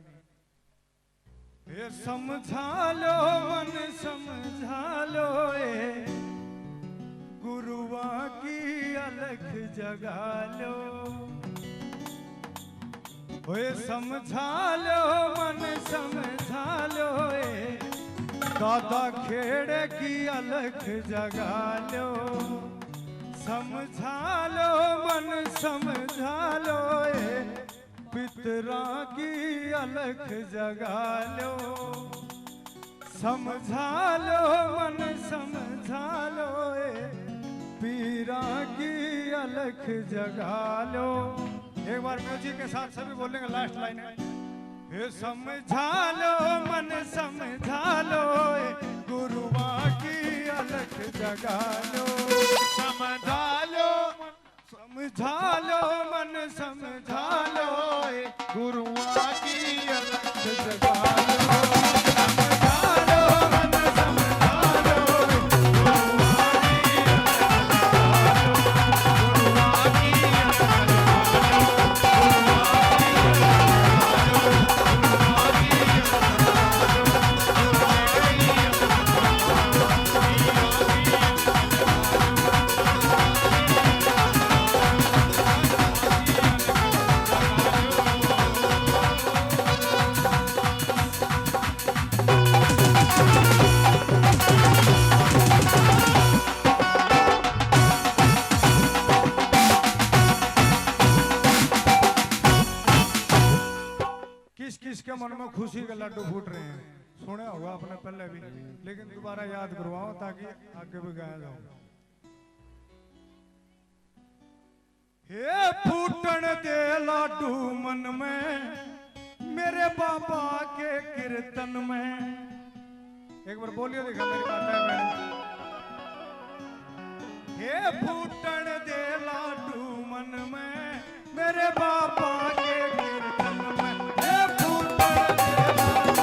ये समझा लो मन समझा लो ए गुरुआ की अलख जगा लो। ओए समझा लो मन समझा लो ए दादा खेड़े की अलख जगा लो। समझा लो मन समझा लो ए पितरा की अलख जगा लो। समझा लो मन समझा लो ए पीरा की अलख जगा लो। एक बार म्यूजिक के साथ सभी बोलेंगे, लास्ट लाइन है। ये समझा लो मन समझा लो ए गुरुआ की अलख जगा लो। समझा लो समझा लो मन समझा लो ए गुरुआ की अलख जगा लो। समझा लो मन समझा लो ए गुरुआ की किस किस के मन में खुशी के लड्डू फूट रहे हैं, सुने होगा आपने पहले भी, लेकिन दोबारा याद करवाओ ताकि आगे भी गाया जाओ। हे फूटन दे लाडू मन में मेरे बाबा के कीर्तन में। एक बार बोलिए, देखा मेरी माता है मैडम। हे फूटन दे लाडू मन में मेरे बाबा के कीर्तन में। हे फूटन दे लाडू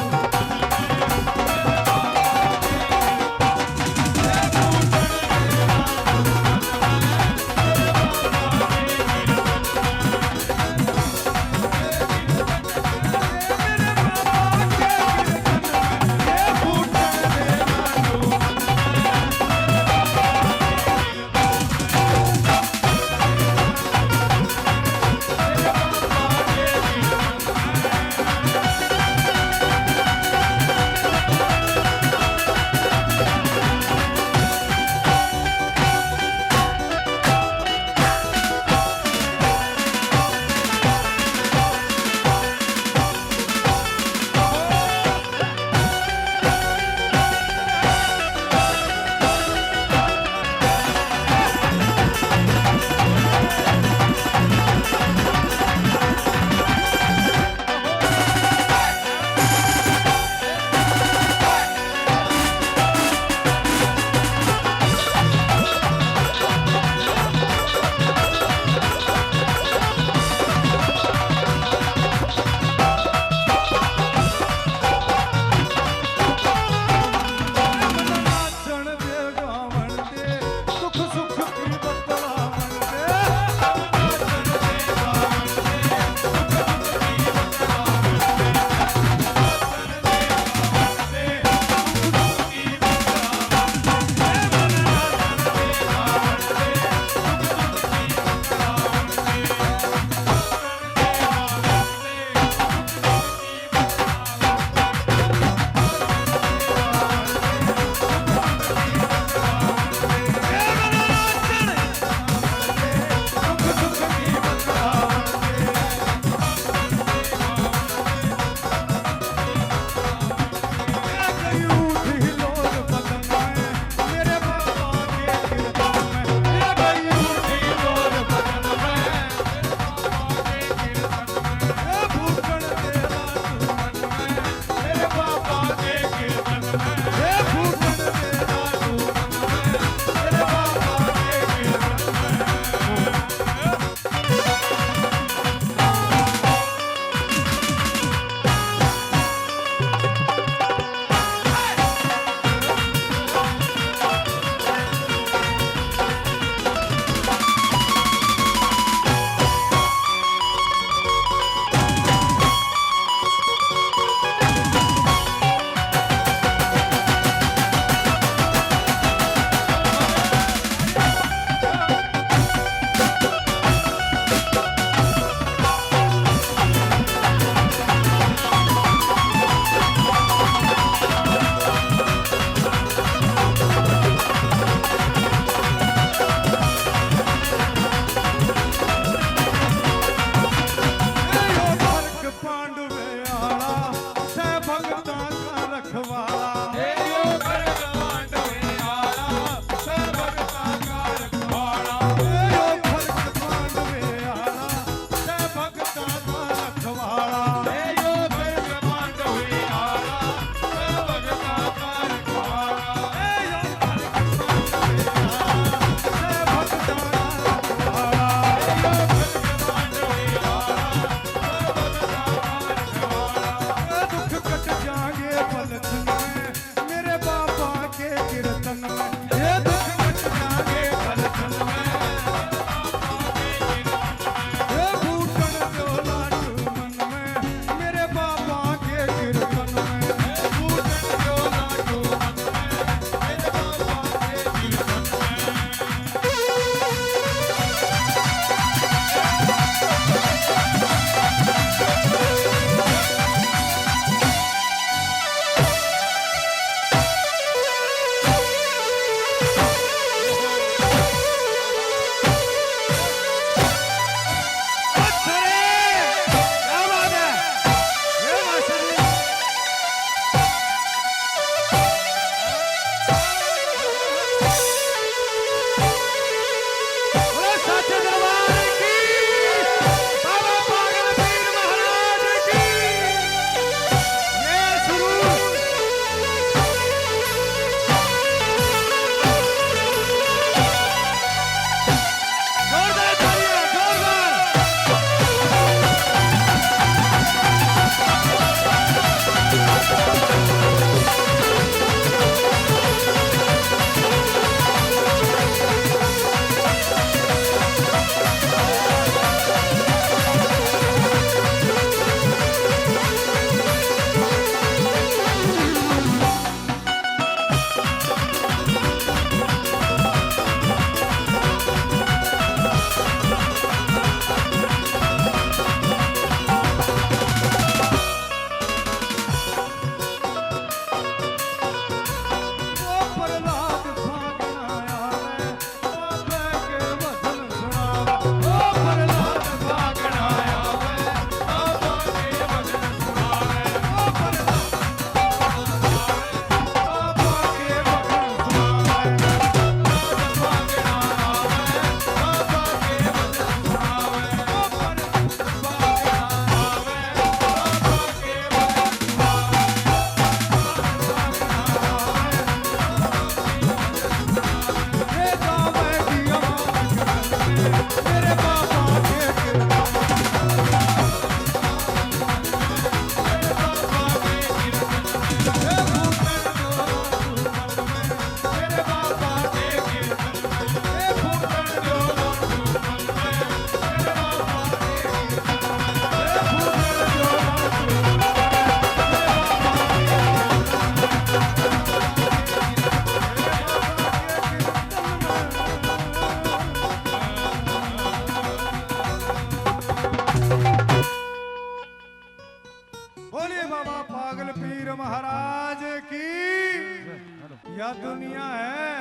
या दुनिया है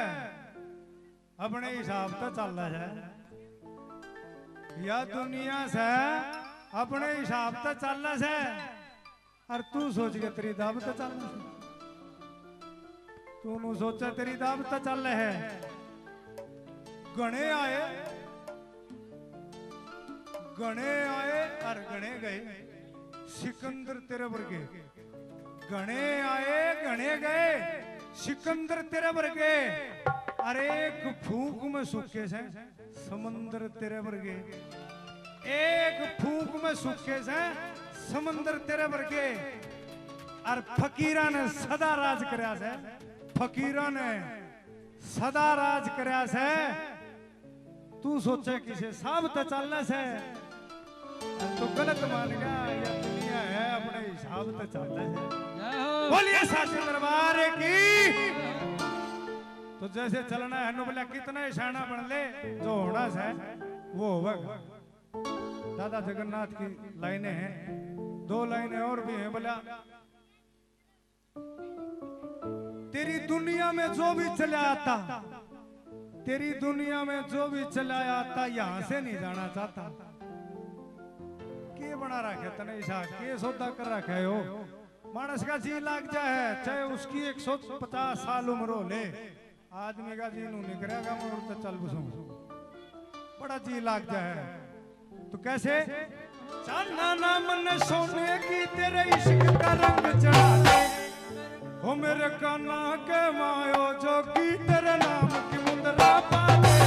अपने हिसाब से चल रहा है, या दुनिया से अपने हिसाब से चल रहा है। और तू सोच के तेरी दाब तो चल रहा है, तू नु सोचा तेरी दाब तो चल रहा है। गणे आए और गणे गए, सिकंदर तेरे वर्गे। गणे आए गणे गए, सिकंदर तेरे वर्गे। अरे एक फूंक में सूखे से समंदर तेरे वर्गे, एक फूंक में सूखे से समंदर तेरे वर्गे। और फकीरा ने सदा राज करया से, फकीरा ने सदा राज करया से। तू सोचे किसे साहब तो चलना से, तो गलत मान गया। या दुनिया है अपने हिसाब से चलना है। जय हो। बोलिए साचे दरबार की। तो जैसे चलना है नु बोला कितना इशाना बन ले, जो होना है वो होगा। दादा जगन्नाथ की लाइनें हैं, 2 लाइनें और भी हैं। बोला तेरी दुनिया में जो भी चला आता, तेरी दुनिया में जो भी चला आता, यहां से नहीं जाना चाहता। के बना रखे तने ईशा, के सौदा कर रखे हो। मानस का जी लाग जाए, चाहे उसकी 150 साल उम्र हो ले, आदमी का जी नू निकलेगा मोर तो चल बसू, बड़ा जी लाग जाए। तो कैसे चाहना ना मन सोने की, तेरे इश्क का रंग चढ़ा दे। हो मेरे काना के मायो जो की तेरे नाम की मुद्रा पा दे।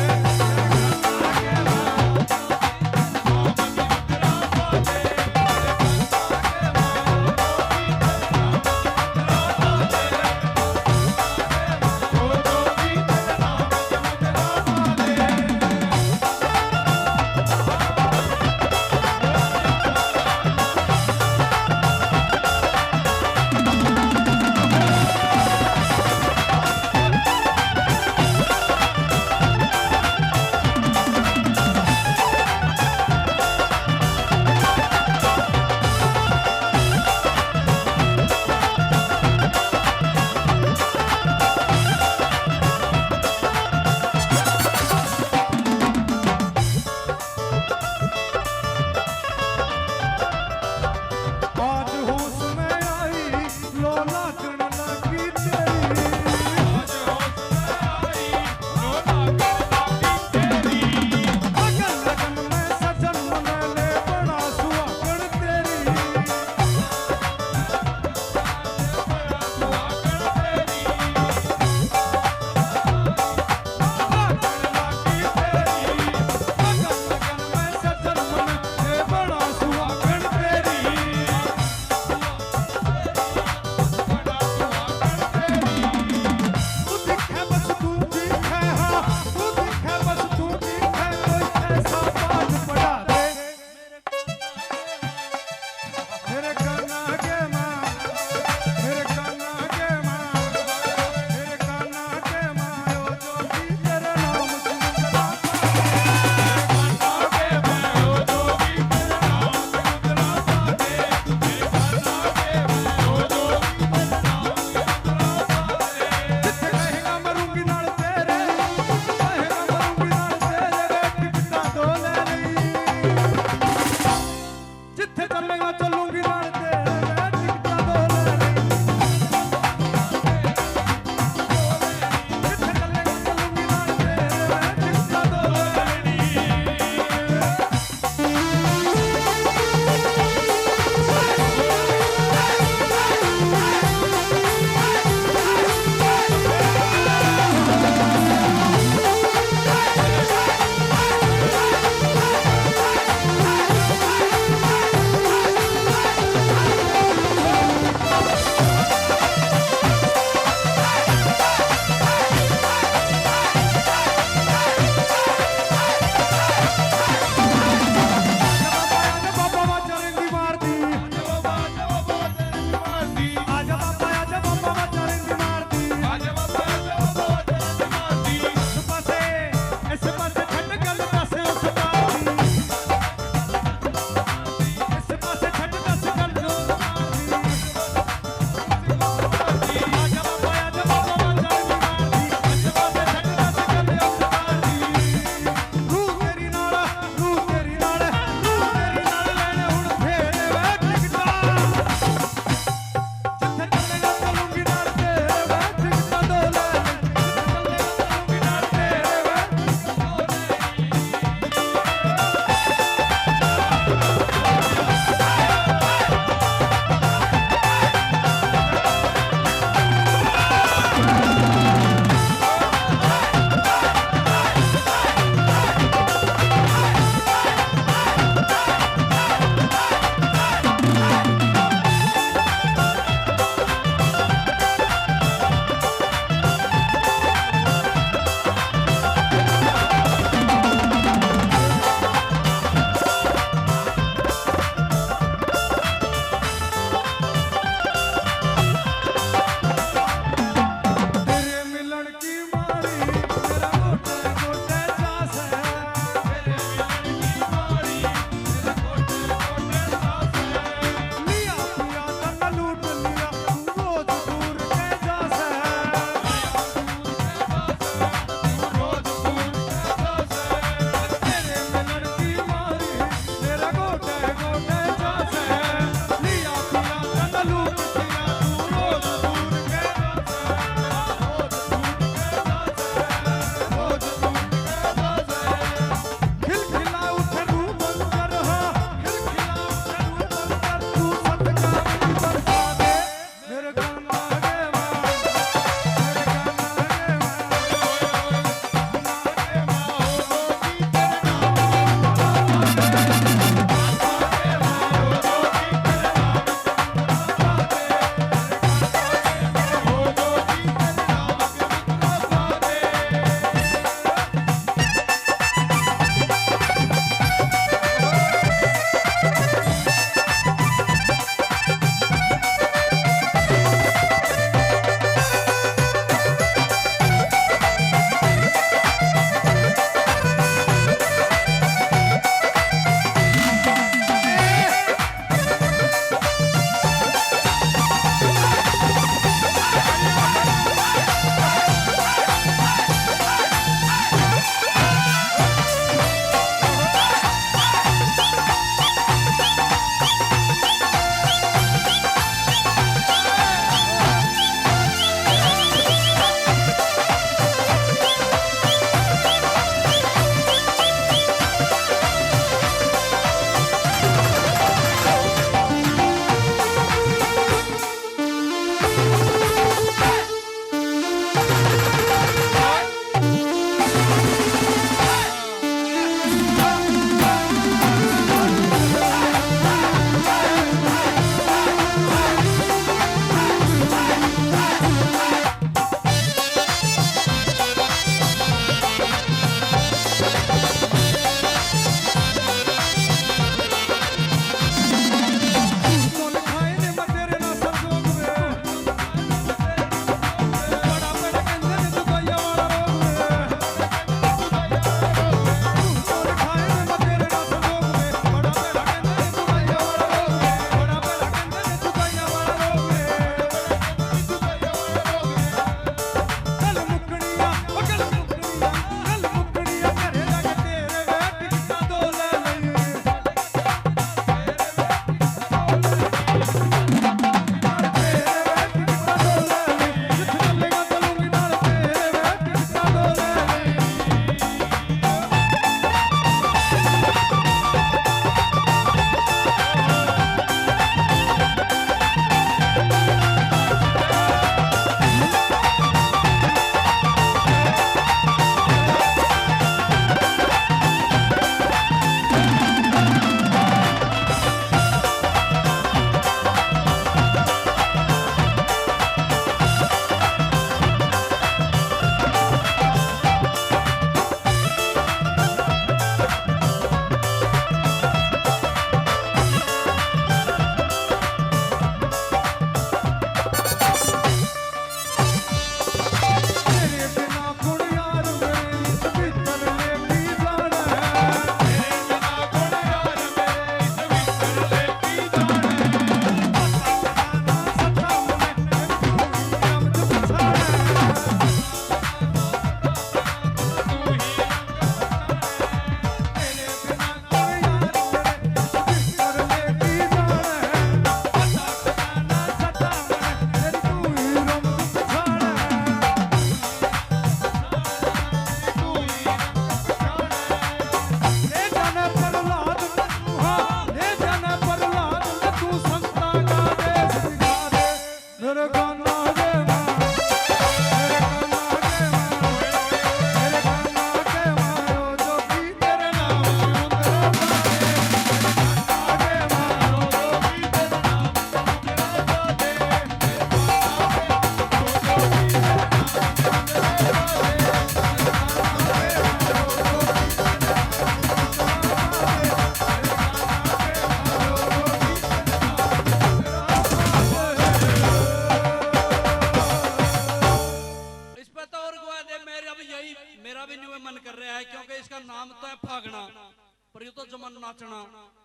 जमन नाचना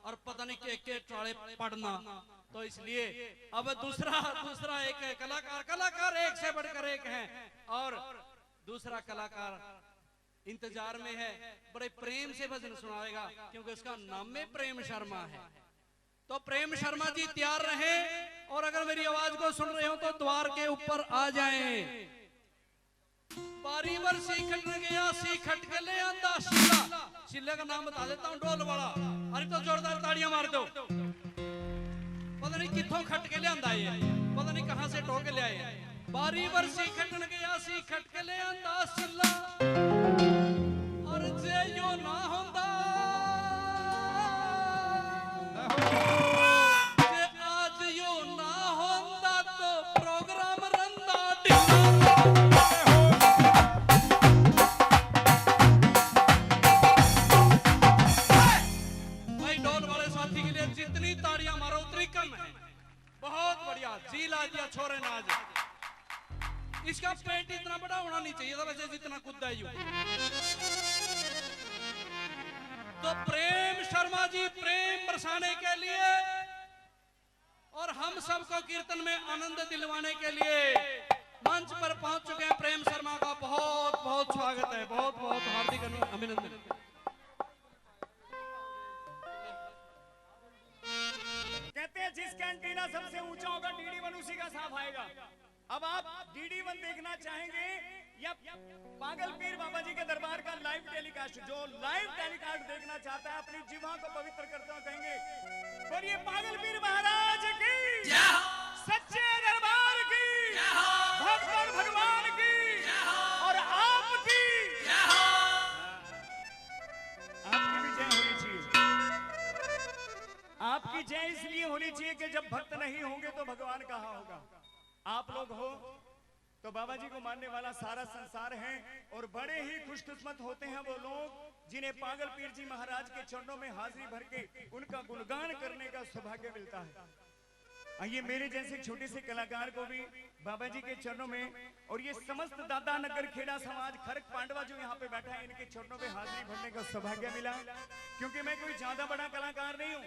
और पता नहीं के टाले पड़ना। तो इसलिए अब दूसरा एक कलाकार एक से बढ़कर एक है और दूसरा कलाकार इंतजार में है, बड़े प्रेम से भजन सुनाएगा क्योंकि उसका नाम में प्रेम शर्मा है। तो प्रेम शर्मा जी तैयार रहे और अगर मेरी आवाज को सुन रहे हो तो द्वार के ऊपर आ जाएं। बारी बार सी खटने गया, सी खट के ले आंदा शिला। शिले का नाम बता देता हूँ, डोल वाला। अरे तो जोरदार ताड़ियां मार दो। पता नहीं किथों खट के ले आंदा ये, पता नहीं कहां से ढो के ले आए। बारी बार सी खटन गया, सी खट के ले आंदा शिला। और जे यो ना होंदा, जे आज यो ना होंदा तो प्रोग्राम रंदा ढिल्ला। जितनी ताड़ियां मारो उतनी कम है। बहुत बढ़िया, जी ला दिया छोरे ने आज। इसका पेट इतना बड़ा होना नहीं चाहिए था वैसे जितना कुद्दा ही हो। तो प्रेम शर्मा जी प्रेम बरसाने के लिए और हम सबको कीर्तन में आनंद दिलवाने के लिए मंच पर पहुंच चुके हैं। प्रेम शर्मा का बहुत बहुत स्वागत है, बहुत बहुत हार्दिक अभिनंदन। कहते हैं जिस कैंटीना सबसे ऊंचा होगा डीडी वन उसी का साफ आएगा। अब आप डीडी वन देखना चाहेंगे या पागल पीर बाबा जी के दरबार का लाइव टेलीकास्ट? जो लाइव टेलीकास्ट देखना चाहता है अपनी जीवा को पवित्र करते हुए कहेंगे बोलिए पागल पीर महाराज की, सच्चे दरबार की, भगवान भगवान की और आपकी भी जय होनी चाहिए। आपकी जय इसलिए होनी चाहिए कि जब भक्त नहीं होंगे तो भगवान कहाँ होगा? आप लोग हो तो बाबा जी को मानने वाला सारा संसार है और बड़े ही खुशकिस्मत होते हैं वो लोग जिन्हें पागल पीर जी महाराज के चरणों में हाजिरी भर के उनका गुणगान करने का सौभाग्य मिलता है। आइए मेरे जैसे छोटे से कलाकार को भी बाबा जी के चरणों में और ये समस्त दादा नगर खेड़ा समाज खरक पांडवा जो यहाँ पे बैठा है इनके चरणों में हाजिरी भरने का सौभाग्य मिला। क्योंकि मैं कोई ज्यादा बड़ा कलाकार नहीं हूँ,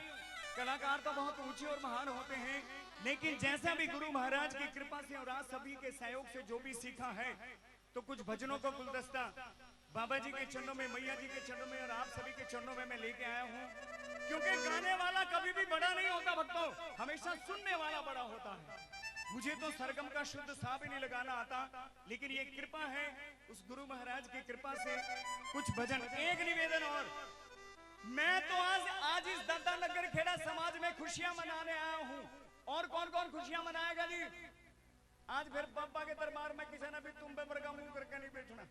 कलाकार तो बहुत ऊंचे और महान होते हैं, लेकिन जैसा भी गुरु महाराज की कृपा से और आप सभी के सहयोग से जो भी सीखा है तो कुछ भजनों का गुलदस्ता बाबा जी के चरणों में, मैया जी के चरणों में और आप सभी के चरणों में मैं लेके आया हूँ। क्योंकि गाने वाला कभी भी बड़ा नहीं होता भक्तों, हमेशा सुनने वाला बड़ा होता है। मुझे तो सरगम का शुद्ध सा भी नहीं लगाना आता, लेकिन ये कृपा है उस गुरु महाराज की कृपा से कुछ भजन। एक निवेदन और, मैं तो आज इस दादा नगर खेड़ा समाज में खुशियां मनाने आया हूँ। और कौन कौन खुशियां मनाएगा जी? आज फिर बाबा के दरबार में किसी ने भी तुम पे वर्गा मुंह करके नहीं बैठना।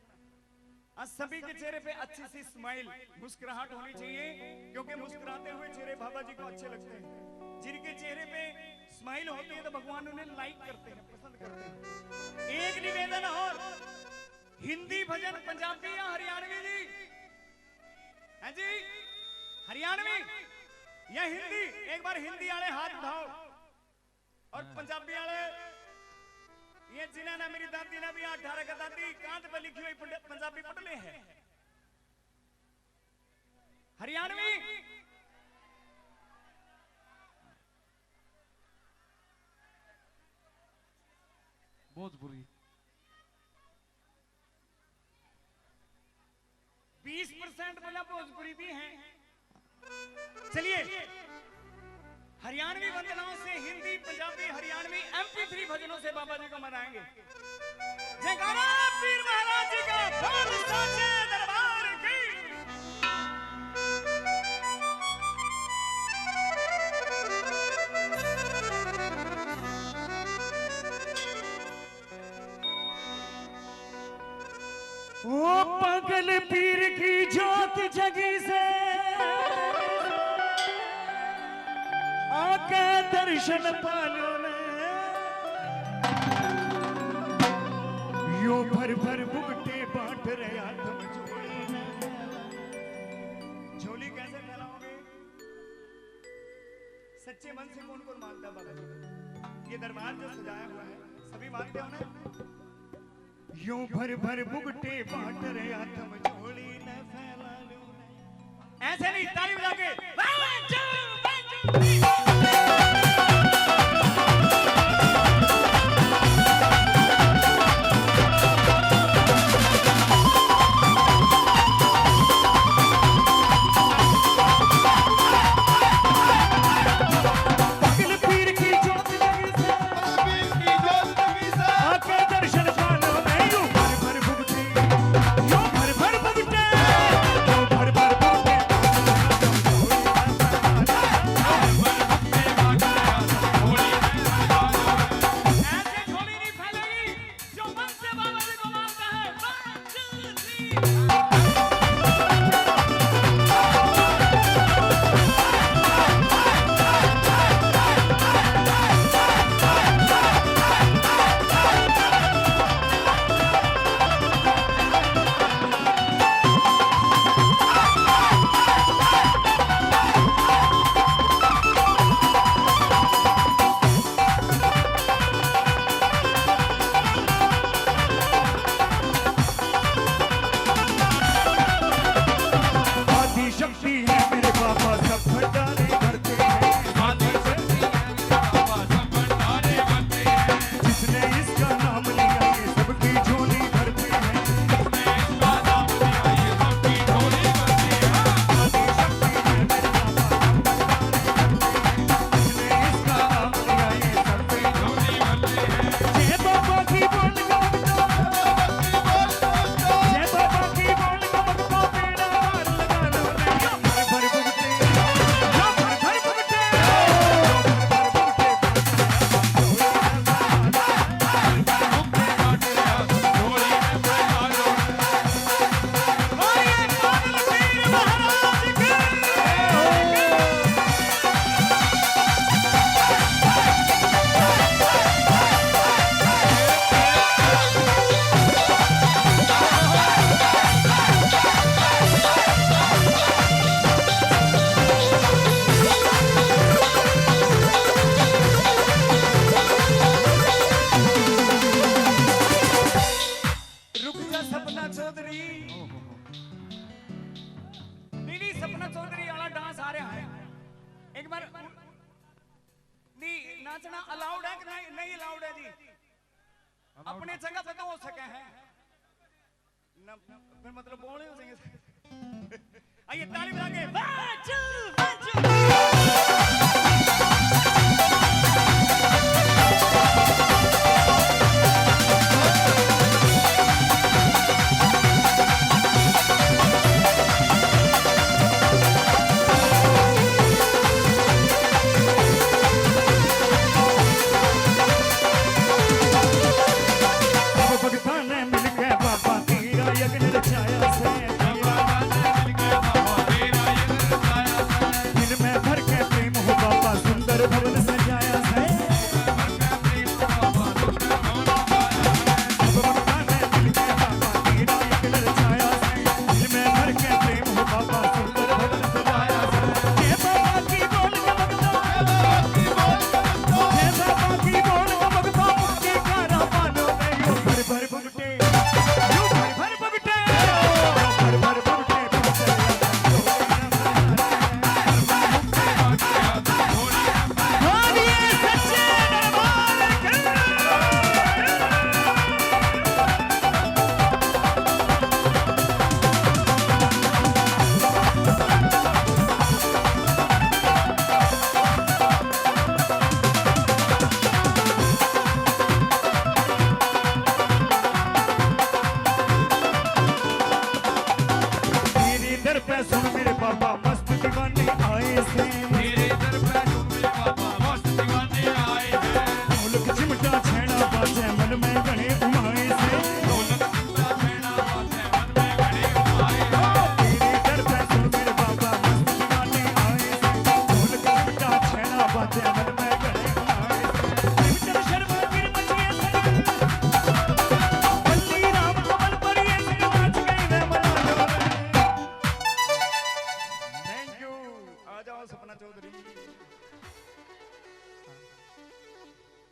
आज सभी के चेहरे पे अच्छी सी स्माइल, मुस्कुराहट होनी चाहिए, क्योंकि मुस्कुराते हुए चेहरे बाबा जी को अच्छे लगते हैं। जिनके चेहरे पे स्माइल होती है तो भगवान उन्हें लाइक करते हैं, पसंद करते हैं। एक निवेदन और, हिंदी भजन पंजाबी या हरियाणवी जी? है जी, हरियाणवी या हिंदी? एक बार हिंदी वाले हाथ उठाओ और पंजाबी वाले, ये जिन्हें ना मेरी दादी ने भी 18 का दादी कांध पर लिखी हुई पंजाबी पढ़ले है। हरियाणवी भोजपुरी 20% वाला भोजपुरी भी है। चलिए हरियाणवी वंदनाओं से हिंदी पंजाबी हरियाणवी MP3 भजनों से बाबा जी को मनाएंगे। जयकारा पीर महाराज जी का, बोल साचे दरबार की। ओ पागल पीर की ज्योत जगी से आके दर्शन पालो ने, यो भर भर बुगटे बांट रहा तुम झोली ने। झोली कैसे फैलाओगे? सच्चे मन से कौन कौन मानता बाबा जी? ये दरबार जो सजाया हुआ है सभी मानते हो ना? यो भर भर बुगटे बांट रहा तुम झोली ने फैला लो ने। ऐसे नहीं, ताली बजा के नहीं नाचना अलाउड है कि नहीं? नहीं अलाउड है जी। अपने जगह पे तो हो सके हैं ना, फिर मतलब बोले हो जाएंगे। आइए ताली बजा के 1 2 1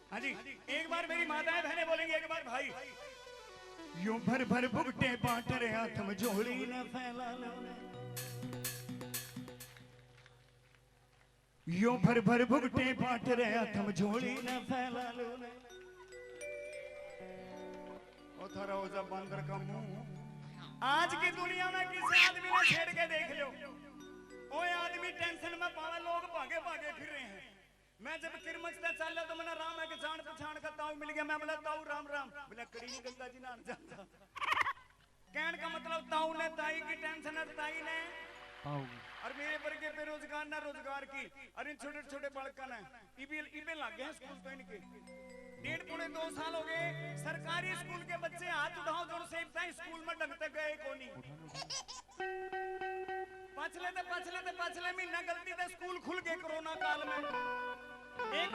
हाँ जी, एक बार मेरी माताएं बहनें बोलेंगी, एक बार भाई। यूं भर भर भुगटे बांट रहे हाथ में झोली न फैला लो। यूं भर भर भुगटे बांट रहे हाथ में झोली न फैला लो। ओ थारा हो जा बंदर का मुंह। आज की दुनिया में किसी आदमी ने छेड़ के देख लो, ओए आदमी टेंशन में पावे, लोग भागे भागे फिर रहे हैं। मैं जब किरमचता चल रहा तो मैंने राम है कि जान पहचान का ताऊ मिल गया। मैं बोला ताऊ राम राम, बोला कड़ी नहीं गंगा जी नान जाता। कहने का मतलब ताऊ ने ताई की टेंशन है, ताई ने और मेरे पर के बेरोजगार ना रोजगार की। अरे छोटे छोटे बालक ने इबे लग गए स्कूल तो इनके 1.5-2 साल हो गए। सरकारी स्कूल के बच्चे हाथ उठाओ जोर से स्कूल में ढंग तक गए कोनी। पछले महीना गलती से स्कूल खुल गए कोरोना काल में। एक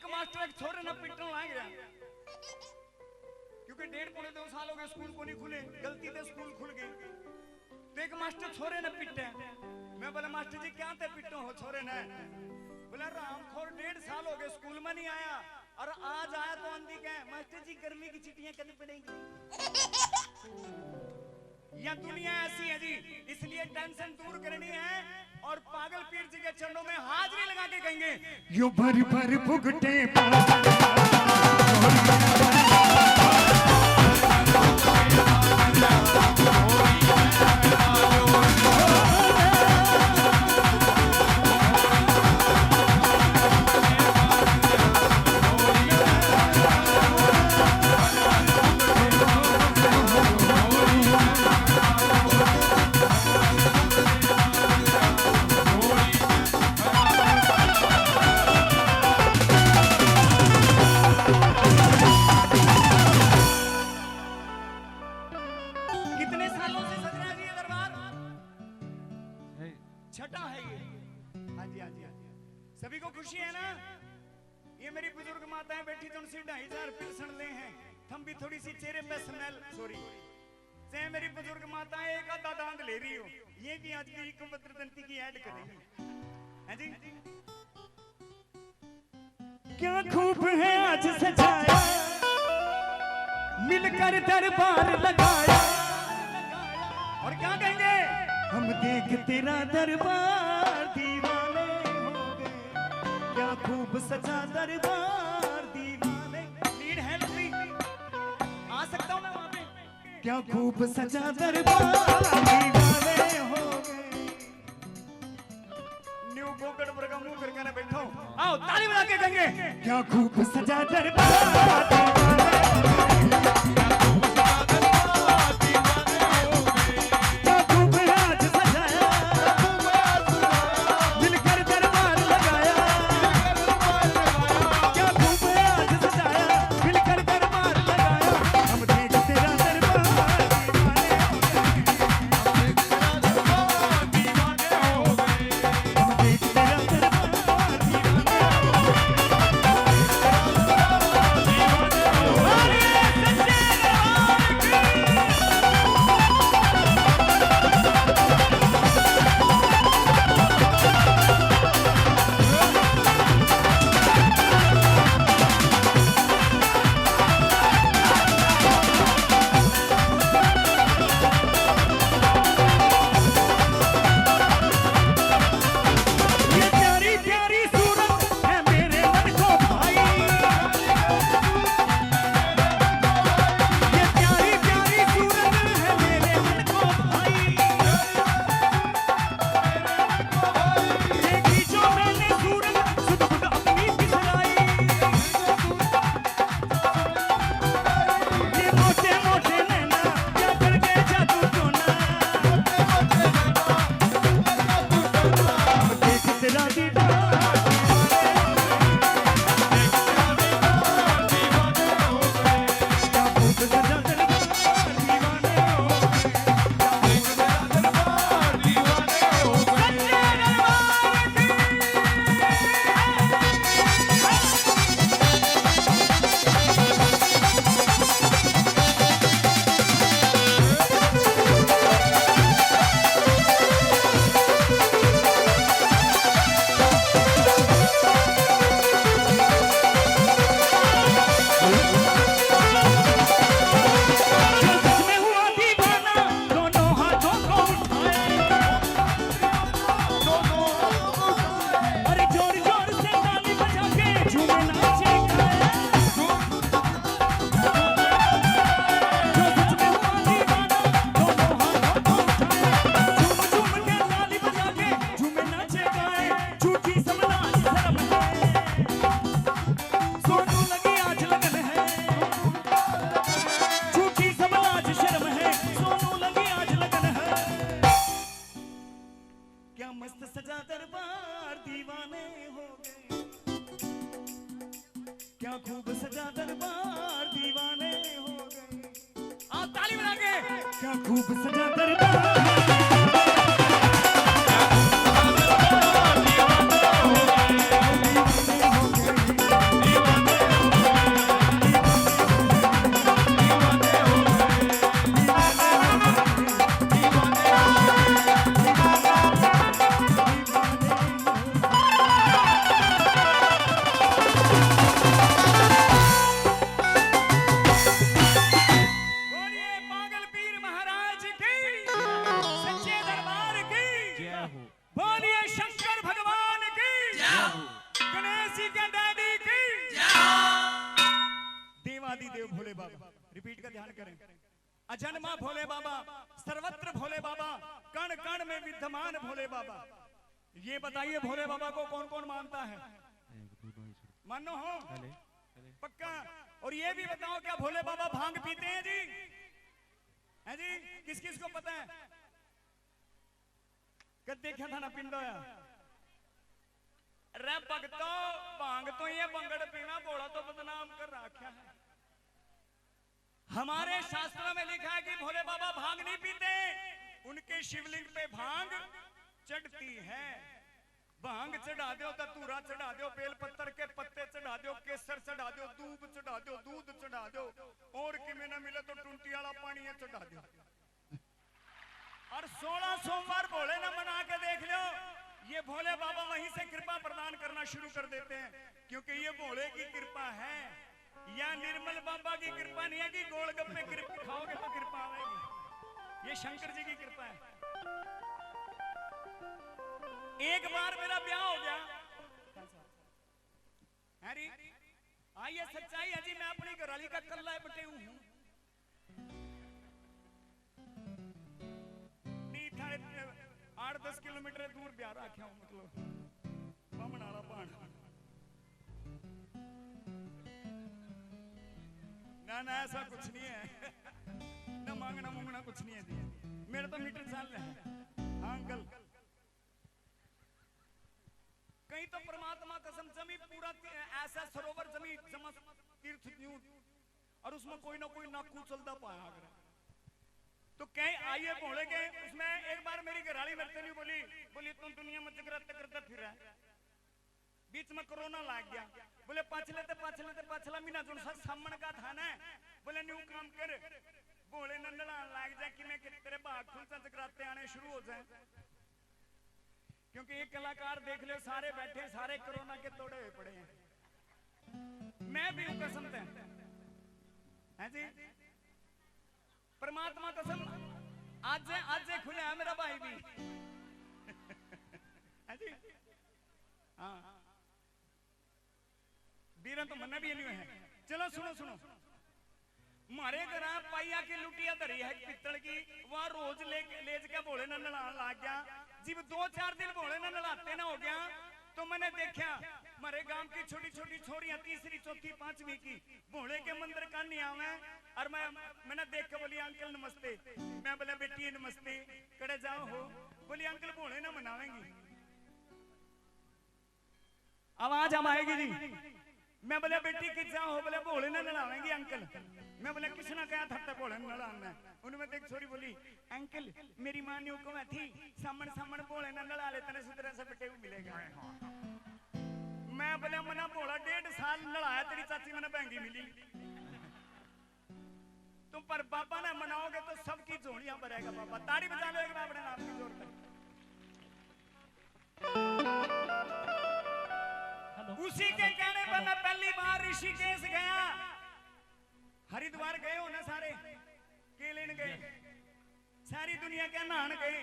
मास्टर एक छोरे ने पिटन लाग गया क्योंकि 1.5-2 साल हो गए स्कूल को नहीं खुले, गलती से स्कूल खुल गए। तो एक मास्टर छोरे ने पिटे। मैं बोला मास्टर जी क्या थे पिटो हो छोरे ने? बोला रामखोर 1.5 साल हो गए स्कूल में नहीं आया और आज आया तो आंधी के मास्टर जी गर्मी की छुट्टियां कभी पड़ेंगी। यह दुनिया ऐसी है जी, इसलिए टेंशन दूर करनी है और पागल पीर जी के चरणों में हाजिरी लगा के कहेंगे यूं भर भर भुगटे छठा है ये। हाँ जी हाँ जी हाँ जी, सभी को खुशी है ना? ये मेरी बुजुर्ग माताएं बैठी जो उनसे 2,500 पिलसन ले हैं, थम भी थोड़ी सी चेहरे पे स्मेल सॉरी से मेरी बुजुर्ग माताएं एक आधा दांत ले रही हो, ये भी आज की कुंभत्रदंती की ऐड करेंगी। हाँ जी, क्या खूब है आज सजाया, मिलकर दरबार लगाया, और क्या कहेंगे हम देख तेरा दरबार दीवाने हो गए। खूब सजा दरबार दीवाने। लीड है लंबी, आ सकता हूं मैं वहां पे। क्या खूब सजा दरबार दीवाने हो गए। न्यू गोकड़ वर्गा मुंह करके ना बैठो, आओ ताली बजा के कहेंगे क्या खूब सजा दरबार खूब सजा दरबार देव भोले बाबा। रिपीट का ध्यान करें। अजन्मा भोले बाबा, सर्वत्र भोले बाबा, कण कण में विद्यमान भोले बाबा। ये बताइए भोले बाबा को कौन कौन मानता है? मानो हो पक्का। और ये भी बताओ क्या भोले बाबा भांग पीते हैं जी? है जी? किस किस को पता है? कद देखा था ना पिंडोया? रे भगतो भांग तो ये बंगड़ पीना बोला तो बदनाम कर रखा है। हमारे शास्त्रों में लिखा है कि भोले बाबा भांग नहीं पीते, उनके शिवलिंग पे भांग चढ़ती है। भांग चढ़ा दो, धतूरा चढ़ा दो, बेल पत्तर के पत्ते चढ़ा दो, केसर चढ़ा दो, दूब चढ़ा दो, दूध चढ़ा दो, और किमें ना मिले तो टुंटी वाला पानी चढ़ा दो। और 16 सोमवार भोले ना मना के देख लो, ये भोले बाबा वहीं से कृपा प्रदान करना शुरू कर देते हैं, क्योंकि ये भोले की कृपा है। या निर्मल बाबा की कृपा नहीं है कि गोलगप्पे खाओगे तो कृपा आएगी। ये शंकर जी की कृपा है। एक बार मेरा ब्याह हो गया, हैरी हाँ ये सच्चाई है जी, मैं अपनी घरवाली का कल्ला बटे हूँ नहीं था 8-10 किलोमीटर दूर ब्याह रखा हूँ, मतलब बमन वाला पान ना ना ऐसा कुछ नहीं है ना मांगना मुंगना कुछ नहीं है जी, मेरा तो मीटर चाल रहा है। हाँ अंकल कहीं तो परमात्मा कसम जमी पूरा ऐसा सरोवर जमी जमा तीर्थ यूं और उसमें कोई ना कोई नाकू चलता पाया अगर तो कहीं आइए भोले के उसमें एक बार मेरी घरवाली मेरे से नहीं बोली तुम दुनिया में जगराते करते फिर रहा है, बीच में कोरोना लग गया, बोले पाछला महीना जो सामने का था ना, बोले न्यू काम कर भोले नंदला लग जाए कि मैं तेरे भाग खुल जगराते आने शुरू हो जाए, क्योंकि एक कलाकार देख लो सारे बैठे सारे कोरोना के तोड़े हुए पड़े हैं, मैं भी हूं कसम से है जी, परमात्मा कसम आज खुले है मेरा भाई भी है जी। हाँ बीरन तो मन्ना भी नहीं है। चलो सुनो मारे घर पाइया की लुटिया धरी है पित्तल की, वहां रोज ले के भोले ना नलान लग गया, जब 2-4 दिन भोले ना नलाते ना हो गया तो मैंने देखा हमारे गांव की छोटी छोटी छोरियां 3री 4थी 5वीं की भोले के मंदिर का नहीं आवे और मैंने देख के बोली अंकल नमस्ते, मैं बोला बेटी नमस्ते, कड़े जाओ हो, बोली अंकल भोले ना मनावेंगी, आवाज हम आएगी जी, मैं बोले बेटी किस जाओ हो, बोले भोले ना नलावेंगी अंकल, मैं बोले किसने कहा था भोले नलाना, उनमें देख छोरी बोली अंकल मेरी मां ने हुक्म थी सामन भोले ना नला ले तने सुधरा से बेटे को मिलेगा, मैं बोले मना भोला 1.5 साल नलाया तेरी चाची मैंने महंगी मिली, तुम पर बाबा ने मनाओगे तो सबकी झोलियां भरेगा बाबा, ताड़ी बजा लो एक बार अपने नाम की जोर पर। उसी के कहने पर मैं पहली बार ऋषिकेश गया, हरिद्वार गए हो ना सारे, के लेने गए, सारी दुनिया के नहान गए,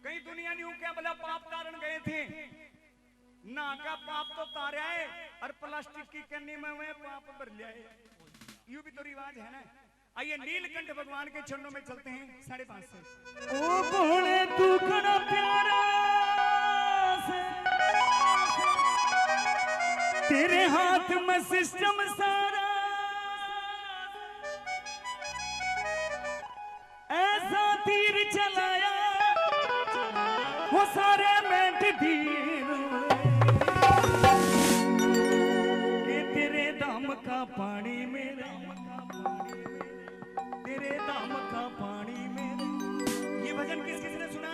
कई दुनिया नहीं क्या बोला पाप तारण गए थे, ना का पाप तो तारा है और प्लास्टिक की कन्नी में वे पाप भर लिया है, यूं भी तो रिवाज है ना। आइए नीलकंठ भगवान के चरणों में चलते हैं 5:30 से। ओ भोले तू खड़ा प्यारा से, तेरे हाथ में सिस्टम सारा, ऐसा तीर चलाया वो सारे मेंट तीर, कि तेरे दाम का पानी मेरा, तेरे दाम का पानी मेरा। ये भजन किस किसने सुना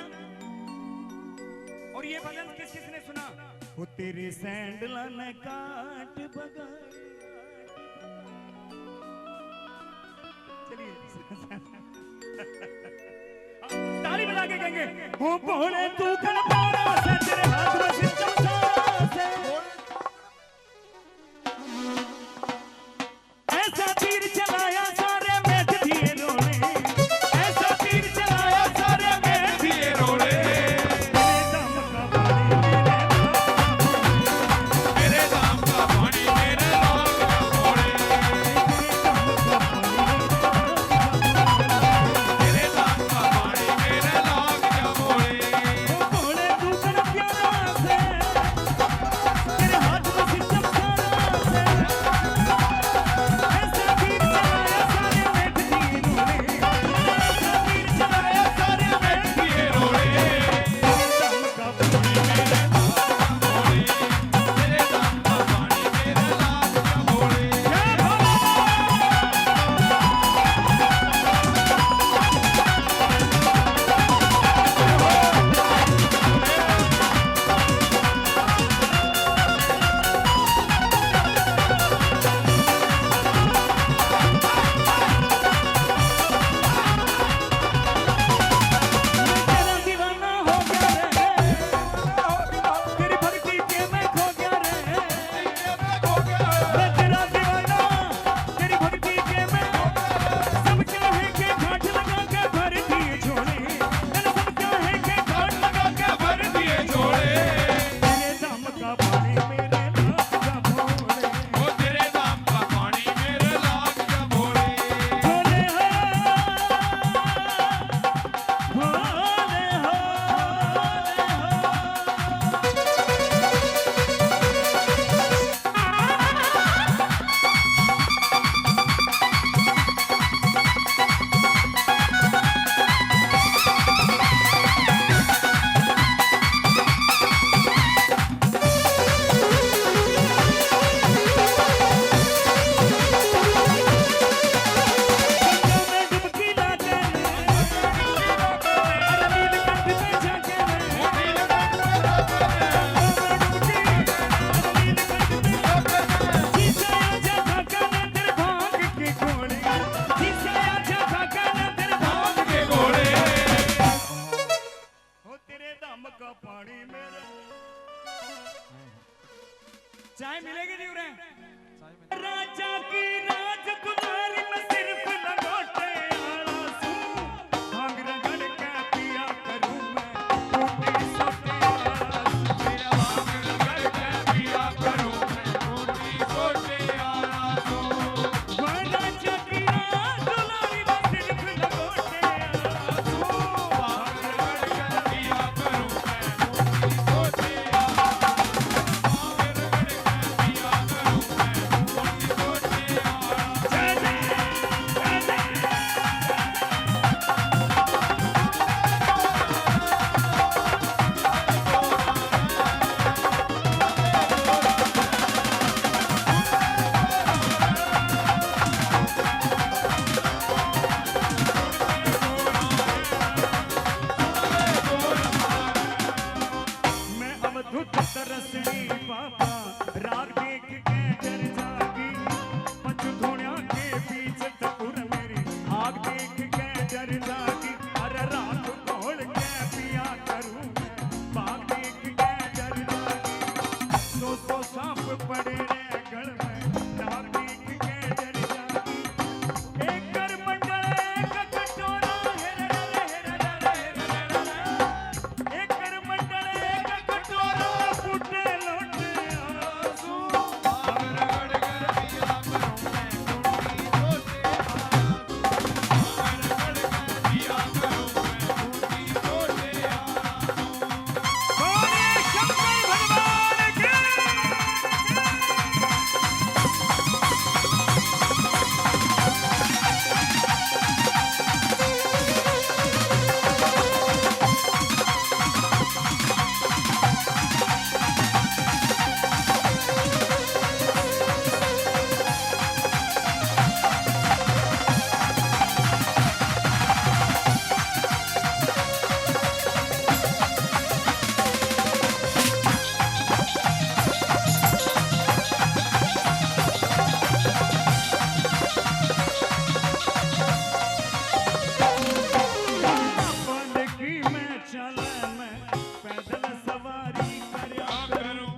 और ये भजन किस किसने सुना? वो तेरे सैंडला ने काट बगा, चलिए ताली बजा के कहेंगे वो भोले तू खड़पारा से, तेरे हाथ में सिस्टम सारा से, ऐसा तीर चलाया सारे मेट दिए रोले, ऐसा तीर चलाया सारे मेट दिए रोले, तेरे दाम का पानी मेरे लाग मोड़े, तेरे दाम का पानी मेरे लाग मोड़े, वो भोले तू खड़ा प्यारा से, चाय मिलेगी नहीं उन्हें? राजा की राजकुमारी में सिर्फ लंगोटे आला सू भांग रगड़ के पिया करूं मैं टूटी सोटे आला मेरा भांग रगड़ के पिया करूं मैं टूटी सोटे आला सू राजा की राजकुमारी में सिर्फ लंगोटे आला सू भांग रगड़ के पिया करूं मैं टूटी सोटे आला भांग रगड़ के पिया करूं मैं टूटी सोटे मैं अवधुत तरसनी पापा राग देख के डर जागी पंच धोनिया के बीच तपुर मेरी आग देख के डर जागी अरे रात खोल के पिया करूं मैं बाग देख के डर जागी सो सांप पड़े रे गल में राग देख के डर जागी एक कर मंडल एक कटोरा एक कर मंडल एक कटोरा फूटे लोटे आंसू भांग रगड़ के पिया करूं मैं टूटी सोटे आला भांग रगड़ के पिया करूं मैं टूटी सोटे आला बोले शंकर भगवान की बंदगी में चले मैं पैदल सवारी करया करूं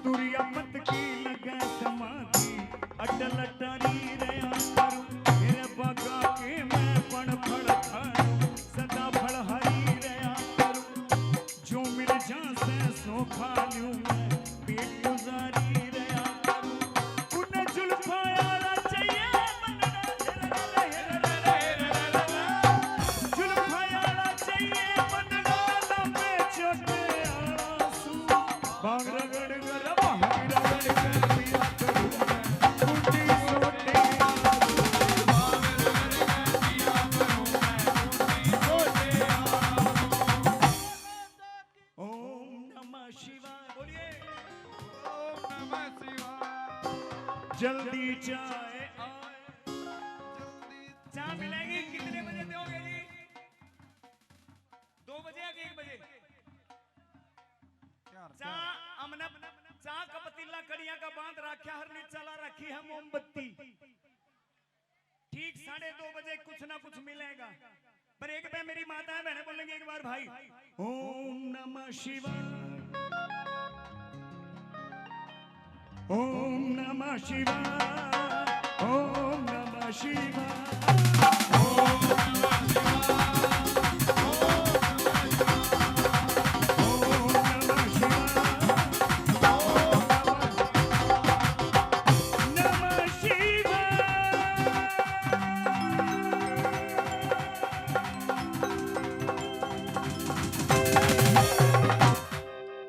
तुरिया मत की लगे समाधि अटल टरी रया करूं मेरे बागा के मैं पण फल खाऊं सदा फल हरी रया करूं जो मिल जा से सो खा लूं मैं पेट गुजारी रया करूं उन्हें जुल्फाया चाहिए जुल्फाया चाहिए बनना लंबे छोटे आंसू भांग रगड़ कर भांग रगड़ कर पिया करूं मैं टूटी सोटे आंसू भांग रगड़ के पिया करूं मैं टूटी सोटे आला ओम नमः शिवाय बोलिए ओम नमः शिवाय जल्दी चाय आए चाय मिलेगी कितने बजे दोगे जी? 2 बजे या 1 बजे? चाय अमना चाय का पतीला कड़िया का बांध रखा हर ने चला रखी है मोमबत्ती ठीक 2:30 बजे कुछ ना कुछ मिलेगा पर एक पे मेरी माता है बहने बोलेंगे एक बार भाई ओम नमः शिवाय ओम नमः शिवाय ओम नमः शिवाय